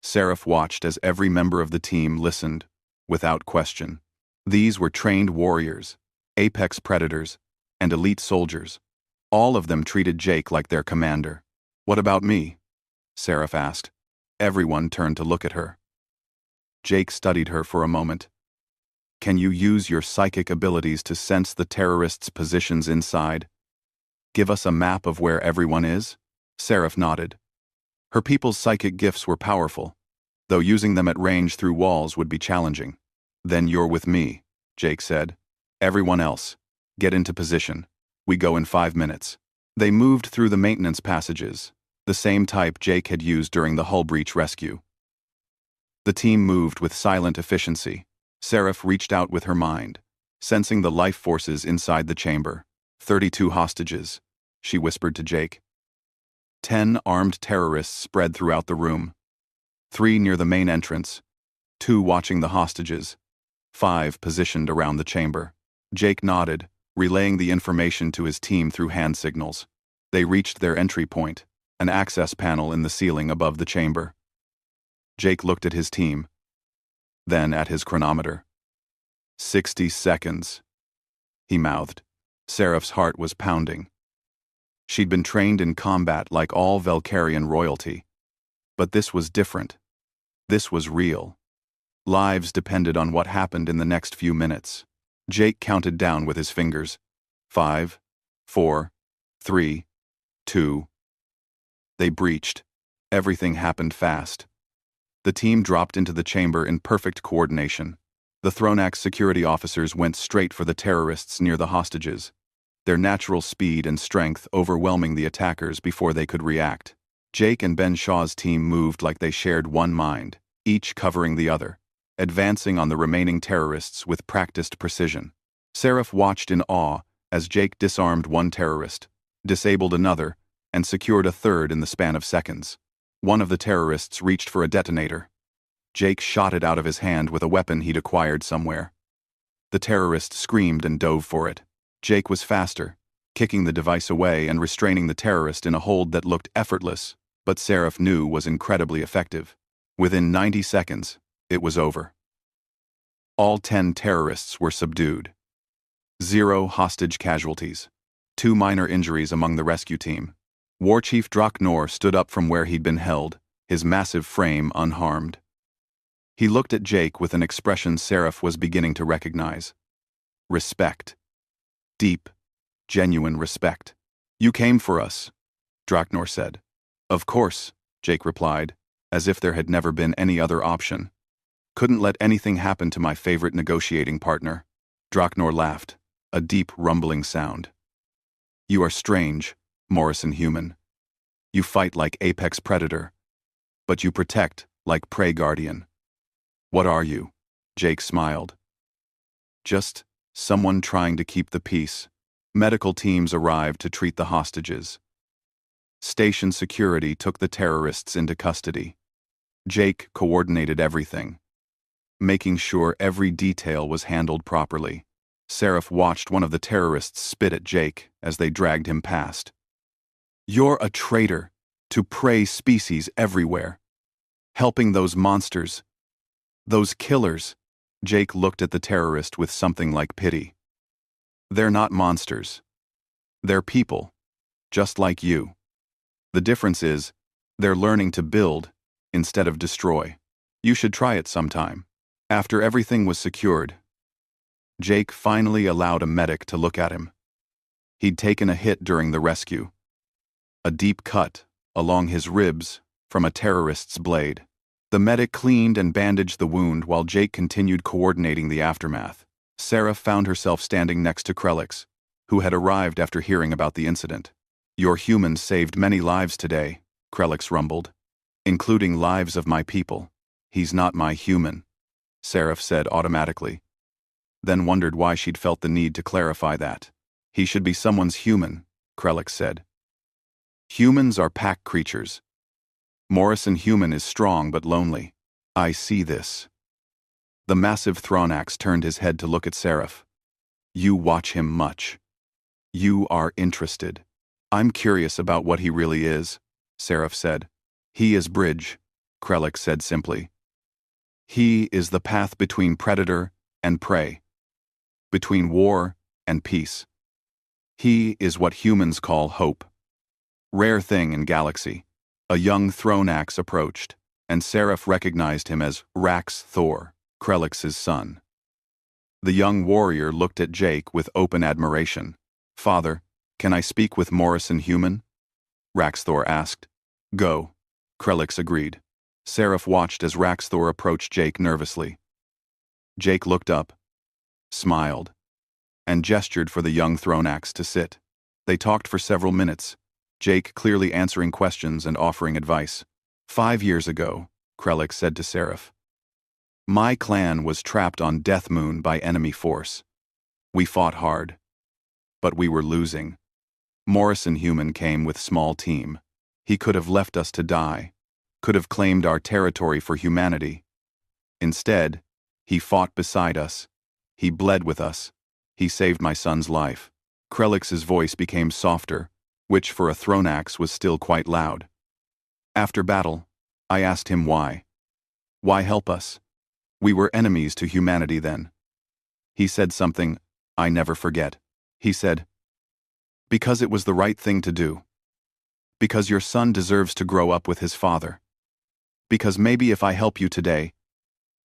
S1: Seraph watched as every member of the team listened, without question. These were trained warriors, apex predators, and elite soldiers. All of them treated Jake like their commander. "What about me?" Seraph asked. Everyone turned to look at her. Jake studied her for a moment. "Can you use your psychic abilities to sense the terrorists' positions inside? Give us a map of where everyone is?" Seraph nodded. Her people's psychic gifts were powerful, though using them at range through walls would be challenging. "Then you're with me," Jake said. "Everyone else, get into position. We go in 5 minutes." They moved through the maintenance passages, the same type Jake had used during the hull breach rescue. The team moved with silent efficiency. Seraph reached out with her mind, sensing the life forces inside the chamber. 32 hostages, she whispered to Jake. 10 armed terrorists spread throughout the room. 3 near the main entrance, 2 watching the hostages, 5 positioned around the chamber. Jake nodded, relaying the information to his team through hand signals. They reached their entry point, an access panel in the ceiling above the chamber. Jake looked at his team, then at his chronometer. 60 seconds, he mouthed. Seraph's heart was pounding. She'd been trained in combat like all Velkarian royalty. But this was different. This was real. Lives depended on what happened in the next few minutes. Jake counted down with his fingers. 5, 4, 3, 2. They breached. Everything happened fast. The team dropped into the chamber in perfect coordination. The Thronax security officers went straight for the terrorists near the hostages, their natural speed and strength overwhelming the attackers before they could react. Jake and Ben Shaw's team moved like they shared one mind, each covering the other, advancing on the remaining terrorists with practiced precision. Seraph watched in awe as Jake disarmed one terrorist, disabled another, and secured a third in the span of seconds. One of the terrorists reached for a detonator. Jake shot it out of his hand with a weapon he'd acquired somewhere. The terrorist screamed and dove for it. Jake was faster, kicking the device away and restraining the terrorist in a hold that looked effortless, but Seraph knew was incredibly effective. Within 90 seconds, it was over. All 10 terrorists were subdued. 0 hostage casualties. 2 minor injuries among the rescue team. War Chief Draknor stood up from where he'd been held, his massive frame unharmed. He looked at Jake with an expression Seraph was beginning to recognize. Respect. Deep, genuine respect. "You came for us," Draknor said. "Of course," Jake replied, as if there had never been any other option. "Couldn't let anything happen to my favorite negotiating partner." Draknor laughed, a deep rumbling sound. "You are strange, Morrison human. You fight like apex predator, but you protect like prey guardian." "What are you?" Jake smiled. "Just someone trying to keep the peace." Medical teams arrived to treat the hostages. Station security took the terrorists into custody. Jake coordinated everything, making sure every detail was handled properly. Seraph watched one of the terrorists spit at Jake as they dragged him past. "You're a traitor to prey species everywhere. Helping those monsters. Those killers." Jake looked at the terrorist with something like pity. "They're not monsters. They're people, just like you. The difference is, they're learning to build instead of destroy. You should try it sometime." After everything was secured, Jake finally allowed a medic to look at him. He'd taken a hit during the rescue. A deep cut along his ribs from a terrorist's blade. The medic cleaned and bandaged the wound while Jake continued coordinating the aftermath. Sarah found herself standing next to Krelix, who had arrived after hearing about the incident. "Your humans saved many lives today," Krelix rumbled. "Including lives of my people." "He's not my human," Seraph said automatically, then wondered why she'd felt the need to clarify that. "He should be someone's human," Krelix said. "Humans are pack creatures. Morrison human is strong but lonely. I see this." The massive Thronax turned his head to look at Seraph. "You watch him much. You are interested." "I'm curious about what he really is," Seraph said. "He is bridge," Krelix said simply. "He is the path between predator and prey, between war and peace. He is what humans call hope. Rare thing in galaxy." A young Thronax approached, and Seraph recognized him as Rax Thor, Krelix's son. The young warrior looked at Jake with open admiration. "Father, can I speak with Morrison human?" Raxthor asked. "Go," Krelix agreed. Seraph watched as Raxthor approached Jake nervously. Jake looked up, smiled, and gestured for the young Thronax to sit. They talked for several minutes, Jake clearly answering questions and offering advice. 5 years ago," Krelix said to Seraph, "my clan was trapped on Death Moon by enemy force. We fought hard, but we were losing. Morrison human came with small team. He could have left us to die, could have claimed our territory for humanity. Instead, he fought beside us. He bled with us. He saved my son's life." Krelix's voice became softer, which for a Thronax was still quite loud. "After battle, I asked him why. Why help us? We were enemies to humanity then. He said something I never forget. He said, 'Because it was the right thing to do. Because your son deserves to grow up with his father. Because maybe if I help you today,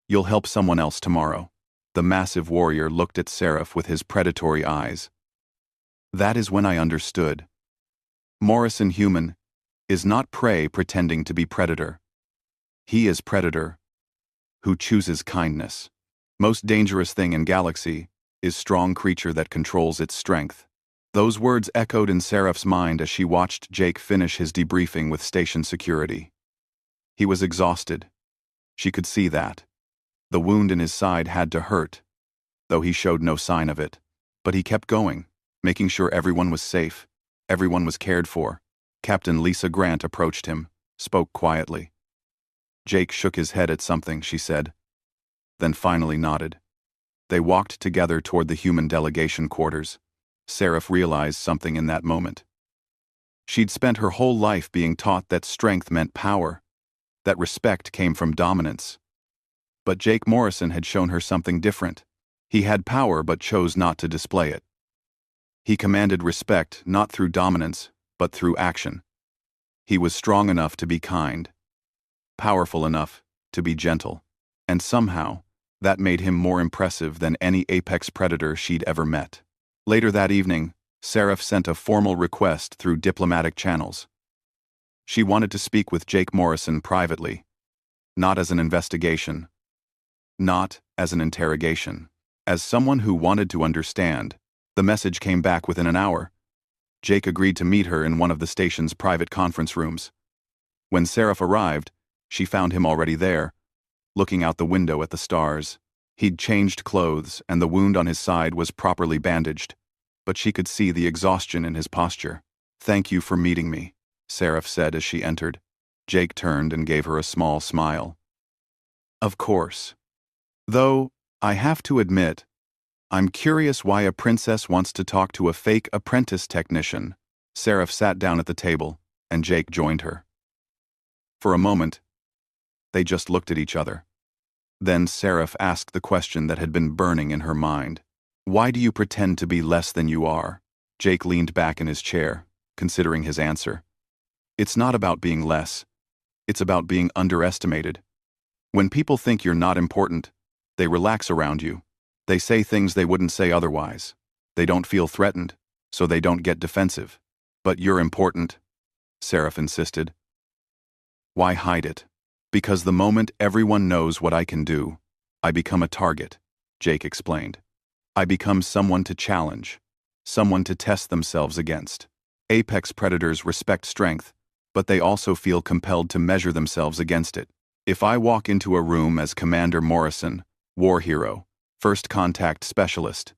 S1: you'll help someone else tomorrow.'" The massive warrior looked at Seraph with his predatory eyes. "That is when I understood. Morrison human is not prey pretending to be predator. He is predator who chooses kindness. Most dangerous thing in galaxy is strong creature that controls its strength." Those words echoed in Seraph's mind as she watched Jake finish his debriefing with station security. He was exhausted. She could see that. The wound in his side had to hurt, though he showed no sign of it. But he kept going, making sure everyone was safe, everyone was cared for. Captain Lisa Grant approached him, spoke quietly. Jake shook his head at something she said, then finally nodded. They walked together toward the human delegation quarters. Seraph realized something in that moment. She'd spent her whole life being taught that strength meant power, that respect came from dominance. But Jake Morrison had shown her something different. He had power but chose not to display it. He commanded respect not through dominance, but through action. He was strong enough to be kind, powerful enough to be gentle, and somehow, that made him more impressive than any apex predator she'd ever met. Later that evening, Seraph sent a formal request through diplomatic channels. She wanted to speak with Jake Morrison privately, not as an investigation, not as an interrogation. As someone who wanted to understand, the message came back within an hour. Jake agreed to meet her in one of the station's private conference rooms. When Seraph arrived, she found him already there, looking out the window at the stars. He'd changed clothes, and the wound on his side was properly bandaged, but she could see the exhaustion in his posture. "Thank you for meeting me," Seraph said as she entered. Jake turned and gave her a small smile. "Of course. Though, I have to admit, I'm curious why a princess wants to talk to a fake apprentice technician." Seraph sat down at the table, and Jake joined her. For a moment, they just looked at each other. Then Seraph asked the question that had been burning in her mind. "Why do you pretend to be less than you are?" Jake leaned back in his chair, considering his answer. "It's not about being less. It's about being underestimated. When people think you're not important, they relax around you. They say things they wouldn't say otherwise. They don't feel threatened, so they don't get defensive. But you're important," Seraph insisted. "Why hide it?" "Because the moment everyone knows what I can do, I become a target," Jake explained. "I become someone to challenge, someone to test themselves against. Apex predators respect strength, but they also feel compelled to measure themselves against it. If I walk into a room as Commander Morrison, war hero, first contact specialist,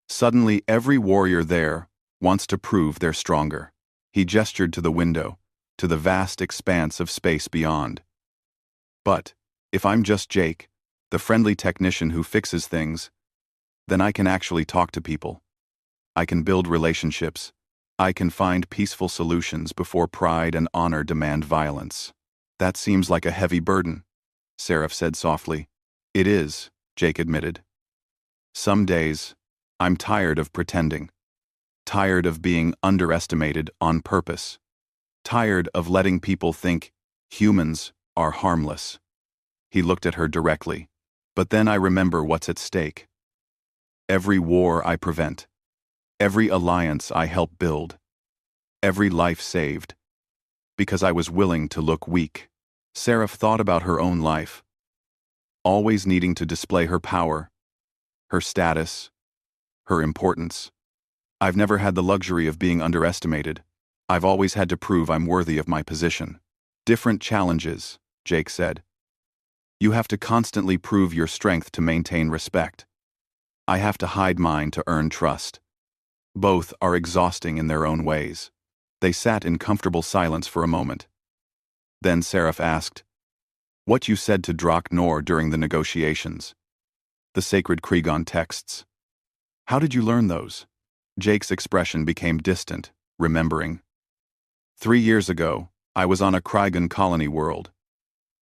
S1: suddenly every warrior there wants to prove they're stronger." He gestured to the window, to the vast expanse of space beyond. "But, if I'm just Jake, the friendly technician who fixes things, then I can actually talk to people. I can build relationships. I can find peaceful solutions before pride and honor demand violence." "That seems like a heavy burden," Seraph said softly. "It is," Jake admitted. "Some days, I'm tired of pretending. Tired of being underestimated on purpose. Tired of letting people think humans are harmless." He looked at her directly. "But then I remember what's at stake. Every war I prevent. Every alliance I help build. Every life saved. Because I was willing to look weak." Seraph thought about her own life. Always needing to display her power, her status, her importance. "I've never had the luxury of being underestimated. I've always had to prove I'm worthy of my position." "Different challenges," Jake said. "You have to constantly prove your strength to maintain respect. I have to hide mine to earn trust. Both are exhausting in their own ways." They sat in comfortable silence for a moment. Then Seraph asked, "What you said to Drak Nor during the negotiations? The sacred Krigon texts. How did you learn those?" Jake's expression became distant, remembering. 3 years ago, I was on a Krigon colony world.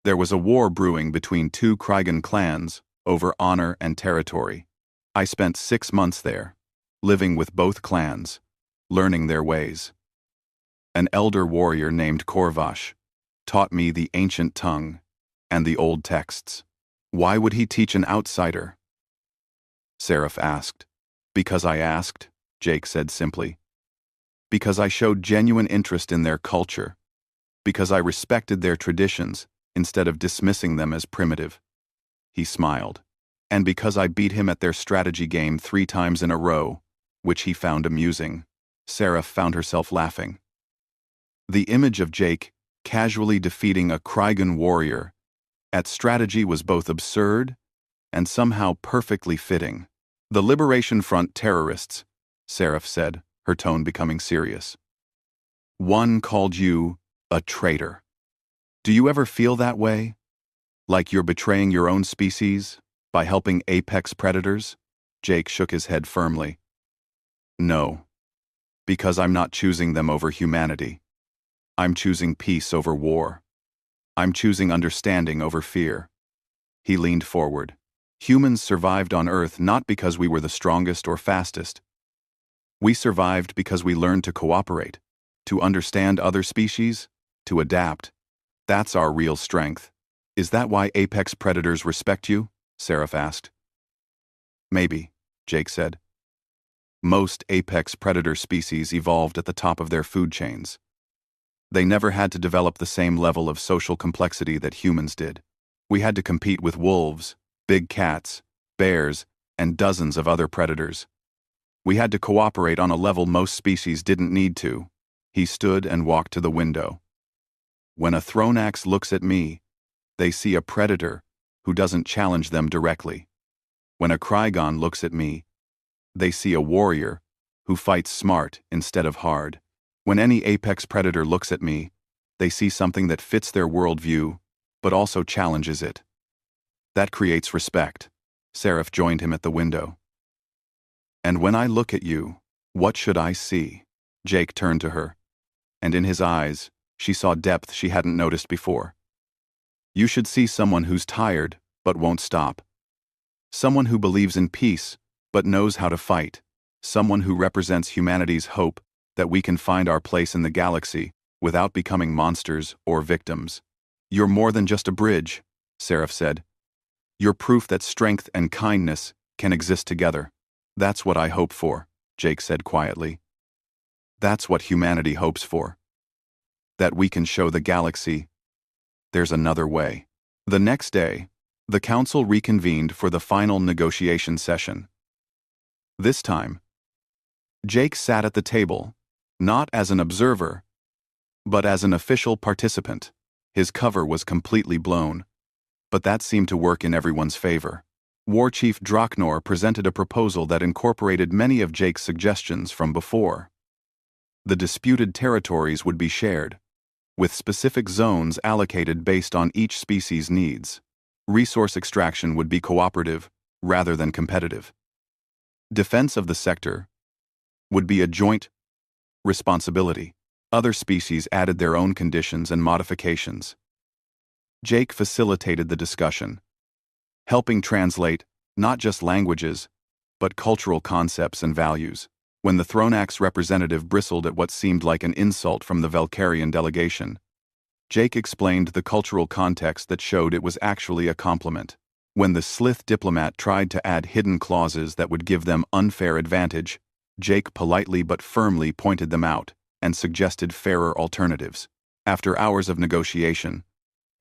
S1: There was a war brewing between 2 Krigon clans over honor and territory. I spent 6 months there, living with both clans, learning their ways. An elder warrior named Korvash taught me the ancient tongue and the old texts. "Why would he teach an outsider?" Seraph asked. "Because I asked," Jake said simply. "Because I showed genuine interest in their culture. Because I respected their traditions instead of dismissing them as primitive." He smiled. "And because I beat him at their strategy game 3 times in a row, which he found amusing." Seraph found herself laughing. The image of Jake casually defeating a Krigon warrior at strategy was both absurd and somehow perfectly fitting. "The Liberation Front terrorists," Seraph said, her tone becoming serious. "One called you a traitor. Do you ever feel that way? Like you're betraying your own species by helping apex predators?" Jake shook his head firmly. "No," Because I'm not choosing them over humanity. I'm choosing peace over war. I'm choosing understanding over fear. He leaned forward. Humans survived on Earth not because we were the strongest or fastest. We survived because we learned to cooperate, to understand other species, to adapt. That's our real strength. Is that why apex predators respect you? Seraph asked. Maybe, Jake said. Most apex predator species evolved at the top of their food chains. They never had to develop the same level of social complexity that humans did. We had to compete with wolves, big cats, bears, and dozens of other predators. We had to cooperate on a level most species didn't need to. He stood and walked to the window. When a Thronax looks at me, they see a predator who doesn't challenge them directly. When a Krygon looks at me, they see a warrior who fights smart instead of hard. When any apex predator looks at me, they see something that fits their worldview, but also challenges it. That creates respect. Seraph joined him at the window. And when I look at you, what should I see? Jake turned to her, and in his eyes, she saw depth she hadn't noticed before. You should see someone who's tired, but won't stop. Someone who believes in peace, but knows how to fight. Someone who represents humanity's hope that we can find our place in the galaxy without becoming monsters or victims. You're more than just a bridge, Seraph said. You're proof that strength and kindness can exist together. That's what I hope for, Jake said quietly. That's what humanity hopes for. That we can show the galaxy there's another way. The next day, the council reconvened for the final negotiation session. This time, Jake sat at the table, not as an observer, but as an official participant. His cover was completely blown, but that seemed to work in everyone's favor. War Chief Draknor presented a proposal that incorporated many of Jake's suggestions from before. The disputed territories would be shared, with specific zones allocated based on each species' needs. Resource extraction would be cooperative rather than competitive. Defense of the sector would be a joint responsibility. Other species added their own conditions and modifications. Jake facilitated the discussion, helping translate not just languages, but cultural concepts and values. When the Thronax representative bristled at what seemed like an insult from the Valkyrian delegation, Jake explained the cultural context that showed it was actually a compliment. When the Slith diplomat tried to add hidden clauses that would give them unfair advantage, Jake politely but firmly pointed them out and suggested fairer alternatives. After hours of negotiation,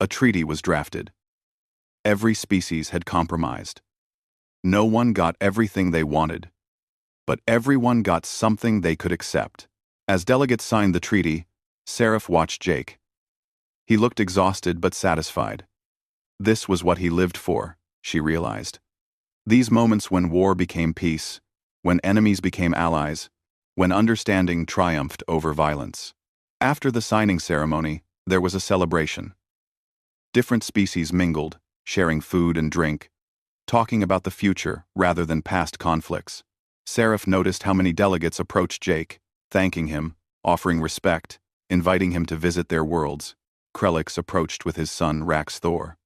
S1: a treaty was drafted. Every species had compromised. No one got everything they wanted, but everyone got something they could accept. As delegates signed the treaty, Seraph watched Jake. He looked exhausted but satisfied. This was what he lived for, she realized. These moments when war became peace, when enemies became allies, when understanding triumphed over violence. After the signing ceremony, there was a celebration. Different species mingled, sharing food and drink, talking about the future rather than past conflicts. Seraph noticed how many delegates approached Jake, thanking him, offering respect, inviting him to visit their worlds. Krellix approached with his son Rax Thor.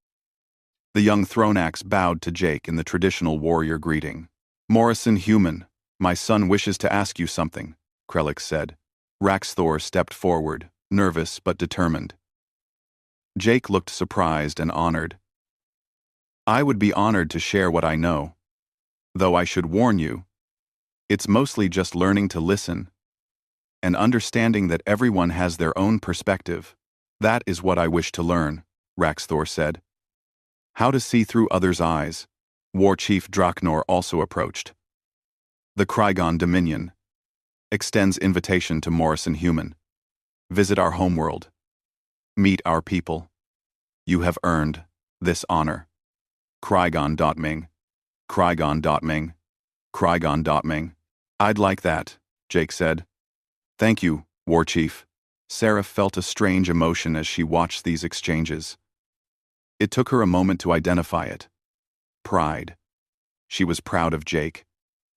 S1: The young Thronax bowed to Jake in the traditional warrior greeting. Morrison Human, my son wishes to ask you something, Krellix said. Rax Thor stepped forward, nervous but determined. Jake looked surprised and honored. I would be honored to share what I know. Though I should warn you, it's mostly just learning to listen and understanding that everyone has their own perspective. That is what I wish to learn, Rax Thor said. How to see through others' eyes. War Chief Draknor also approached. The Krygon Dominion extends invitation to Morrison Human. Visit our homeworld. Meet our people. You have earned this honor. Krygon.ming. Krygon.ming. Krygon.ming. I'd like that, Jake said. Thank you, War Chief. Seraph felt a strange emotion as she watched these exchanges. It took her a moment to identify it. Pride. She was proud of Jake,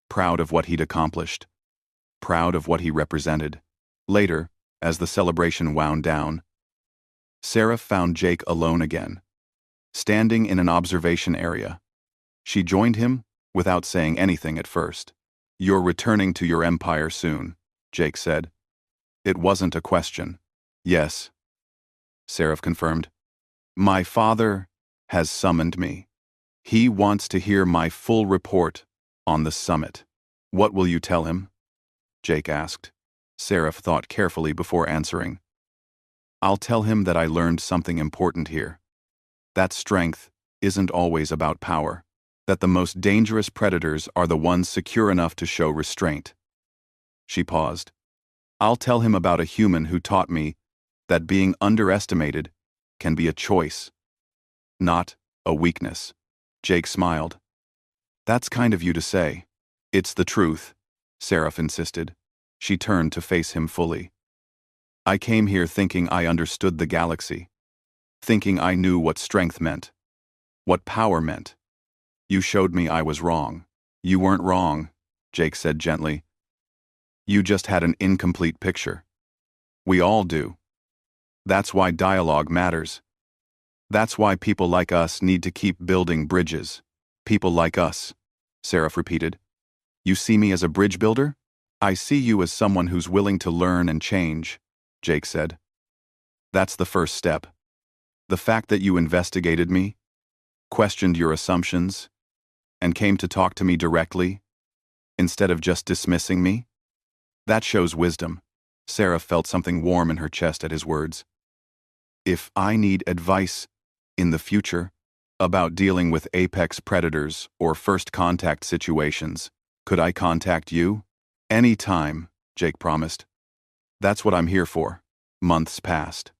S1: proud of what he'd accomplished. proud of what he represented. Later, as the celebration wound down, Sarah found Jake alone again, standing in an observation area. She joined him without saying anything at first. "You're returning to your empire soon," Jake said. It wasn't a question. "Yes," Sarah confirmed. "My father has summoned me. He wants to hear my full report on the summit." "What will you tell him?" Jake asked. Sarah thought carefully before answering. "I'll tell him that I learned something important here. That strength isn't always about power. That the most dangerous predators are the ones secure enough to show restraint." She paused. "I'll tell him about a human who taught me that being underestimated can be a choice, not a weakness." Jake smiled. "That's kind of you to say." "It's the truth," Sarah insisted. She turned to face him fully. "I came here thinking I understood the galaxy, thinking I knew what strength meant, what power meant. You showed me I was wrong." "You weren't wrong," Jake said gently. "You just had an incomplete picture. We all do. That's why dialogue matters. That's why people like us need to keep building bridges." "People like us," Sarah repeated. "You see me as a bridge builder?" "I see you as someone who's willing to learn and change," Jake said. "That's the first step. The fact that you investigated me, questioned your assumptions, and came to talk to me directly, instead of just dismissing me, that shows wisdom." Sarah felt something warm in her chest at his words. "If I need advice in the future about dealing with apex predators or first contact situations, could I contact you?" "Any time," Jake promised. "That's what I'm here for." Months passed.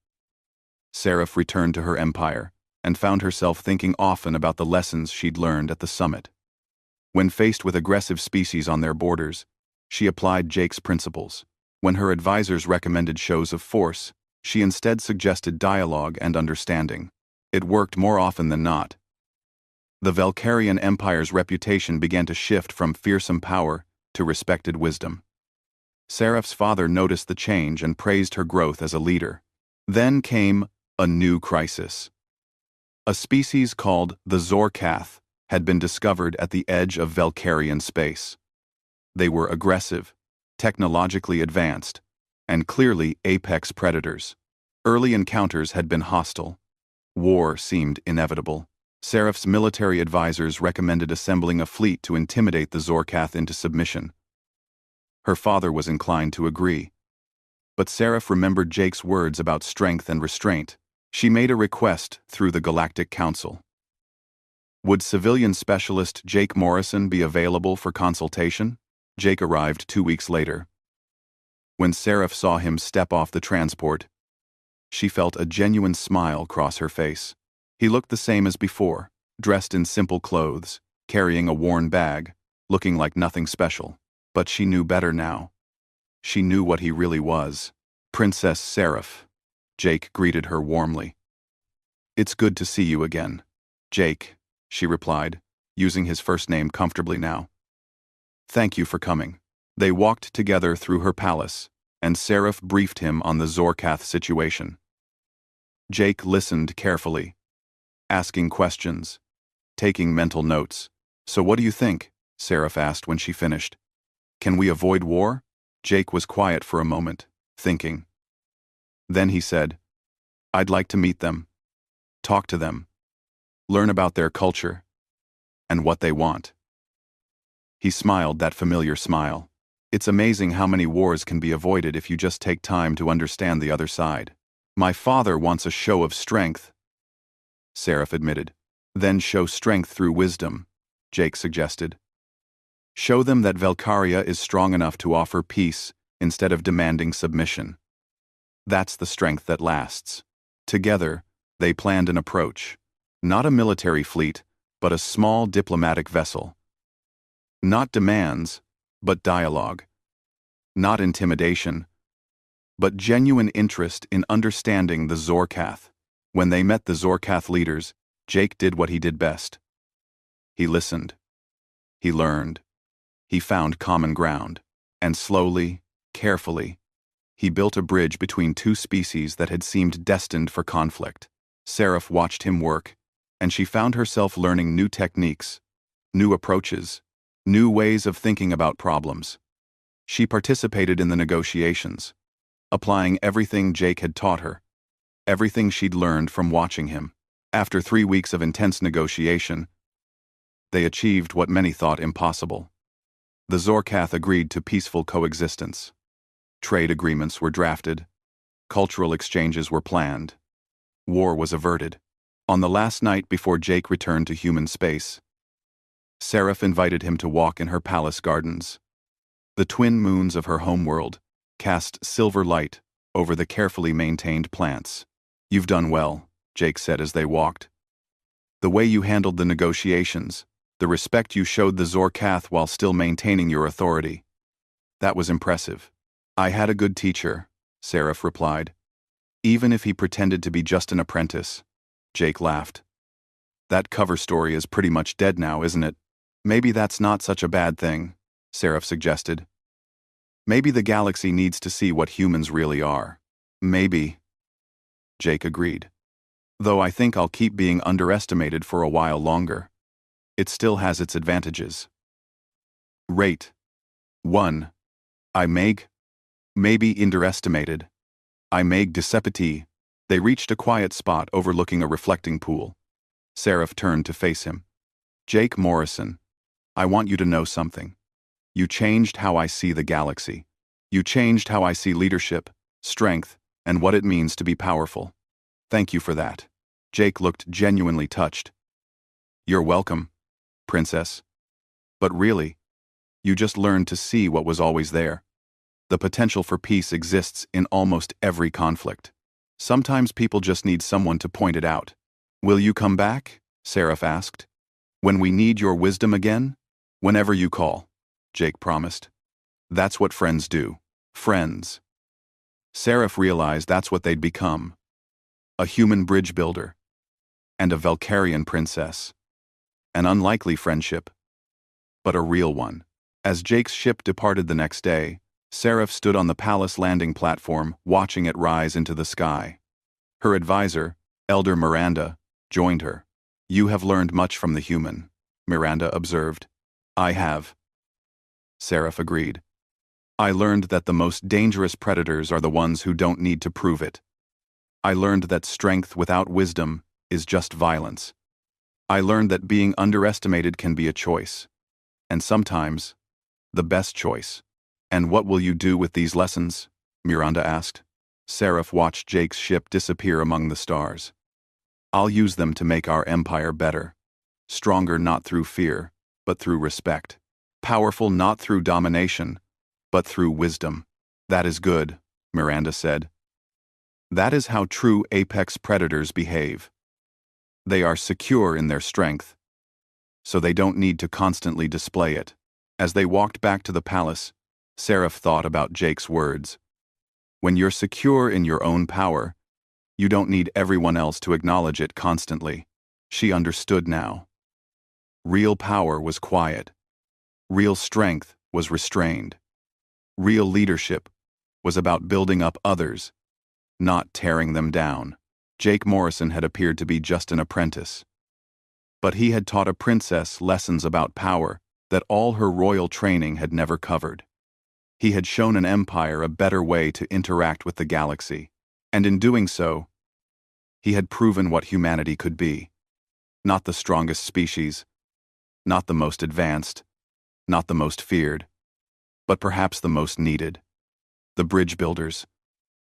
S1: Sarah returned to her empire and found herself thinking often about the lessons she'd learned at the summit. When faced with aggressive species on their borders, she applied Jake's principles. When her advisors recommended shows of force, she instead suggested dialogue and understanding. It worked more often than not. The Valkyrian Empire's reputation began to shift from fearsome power to respected wisdom. Seraph's father noticed the change and praised her growth as a leader. Then came a new crisis. A species called the Zorkath had been discovered at the edge of Valkyrian space. They were aggressive, technologically advanced, and clearly apex predators. Early encounters had been hostile. War seemed inevitable. Seraph's military advisors recommended assembling a fleet to intimidate the Zorkath into submission. Her father was inclined to agree. But Seraph remembered Jake's words about strength and restraint. She made a request through the Galactic Council. Would civilian specialist Jake Morrison be available for consultation? Jake arrived 2 weeks later. When Seraph saw him step off the transport, she felt a genuine smile cross her face. He looked the same as before, dressed in simple clothes, carrying a worn bag, looking like nothing special. But she knew better now. She knew what he really was. "Princess Seraph." Jake greeted her warmly. "It's good to see you again." "Jake," she replied, using his first name comfortably now. "Thank you for coming." They walked together through her palace, and Seraph briefed him on the Zorkath situation. Jake listened carefully, asking questions, taking mental notes. "So what do you think?" Seraph asked when she finished. "Can we avoid war?" Jake was quiet for a moment, thinking. Then he said, "I'd like to meet them, talk to them, learn about their culture, and what they want." He smiled that familiar smile. "It's amazing how many wars can be avoided if you just take time to understand the other side." "My father wants a show of strength," Seraph admitted. "Then show strength through wisdom," Jake suggested. "Show them that Valkyria is strong enough to offer peace instead of demanding submission. That's the strength that lasts." Together, they planned an approach. Not a military fleet, but a small diplomatic vessel. Not demands, but dialogue. Not intimidation, but genuine interest in understanding the Zorkath. When they met the Zorkath leaders, Jake did what he did best. He listened. He learned. He found common ground. And slowly, carefully, he built a bridge between two species that had seemed destined for conflict. Seraph watched him work, and she found herself learning new techniques, new approaches, new ways of thinking about problems. She participated in the negotiations, applying everything Jake had taught her, everything she'd learned from watching him. After 3 weeks of intense negotiation, they achieved what many thought impossible. The Zorkath agreed to peaceful coexistence. Trade agreements were drafted, cultural exchanges were planned, war was averted. On the last night before Jake returned to human space, Seraph invited him to walk in her palace gardens. The twin moons of her homeworld cast silver light over the carefully maintained plants. "You've done well," Jake said as they walked. "The way you handled the negotiations, the respect you showed the Zorkath while still maintaining your authority. That was impressive." "I had a good teacher," Seraph replied. "Even if he pretended to be just an apprentice." Jake laughed. "That cover story is pretty much dead now, isn't it?" "Maybe that's not such a bad thing," Seraph suggested. "Maybe the galaxy needs to see what humans really are." "Maybe," Jake agreed. "Though I think I'll keep being underestimated for a while longer. It still has its advantages." Rate 1. I maybe underestimated. I decepti. They reached a quiet spot overlooking a reflecting pool. Seraph turned to face him. "Jake Morrison, I want you to know something. You changed how I see the galaxy. You changed how I see leadership, strength, and what it means to be powerful. Thank you for that." Jake looked genuinely touched. "You're welcome, Princess. But really, you just learned to see what was always there. The potential for peace exists in almost every conflict. Sometimes people just need someone to point it out." "Will you come back?" Seraph asked. "When we need your wisdom again?" "Whenever you call," Jake promised. "That's what friends do. Friends." Seraph realized that's what they'd become. A human bridge builder. And a Valkyrian princess. An unlikely friendship, but a real one. As Jake's ship departed the next day, Seraph stood on the palace landing platform, watching it rise into the sky. Her advisor, Elder Miranda, joined her. "You have learned much from the human," Miranda observed. "I have," Seraph agreed. "I learned that the most dangerous predators are the ones who don't need to prove it. I learned that strength without wisdom is just violence. I learned that being underestimated can be a choice. And sometimes, the best choice." "And what will you do with these lessons?" Miranda asked. Seraph watched Jake's ship disappear among the stars. "I'll use them to make our empire better. Stronger not through fear, but through respect. Powerful not through domination, but through wisdom." "That is good," Miranda said. "That is how true apex predators behave. They are secure in their strength, so they don't need to constantly display it." As they walked back to the palace, Seraph thought about Jake's words. When you're secure in your own power, you don't need everyone else to acknowledge it constantly. She understood now. Real power was quiet. Real strength was restrained. Real leadership was about building up others, not tearing them down. Jake Morrison had appeared to be just an apprentice. But he had taught a princess lessons about power that all her royal training had never covered. He had shown an empire a better way to interact with the galaxy, and in doing so, he had proven what humanity could be. Not the strongest species, not the most advanced, not the most feared, but perhaps the most needed. The bridge builders,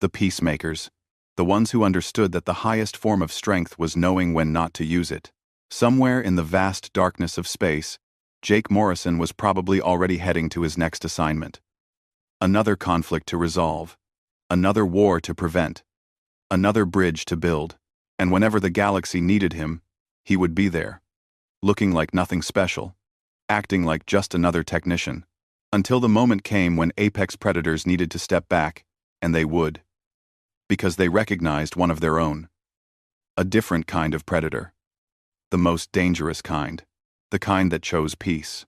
S1: the peacemakers, the ones who understood that the highest form of strength was knowing when not to use it. Somewhere in the vast darkness of space, Jake Morrison was probably already heading to his next assignment. Another conflict to resolve, another war to prevent, another bridge to build, and whenever the galaxy needed him, he would be there, looking like nothing special, acting like just another technician, until the moment came when apex predators needed to step back, and they would, because they recognized one of their own. A different kind of predator. The most dangerous kind, the kind that chose peace.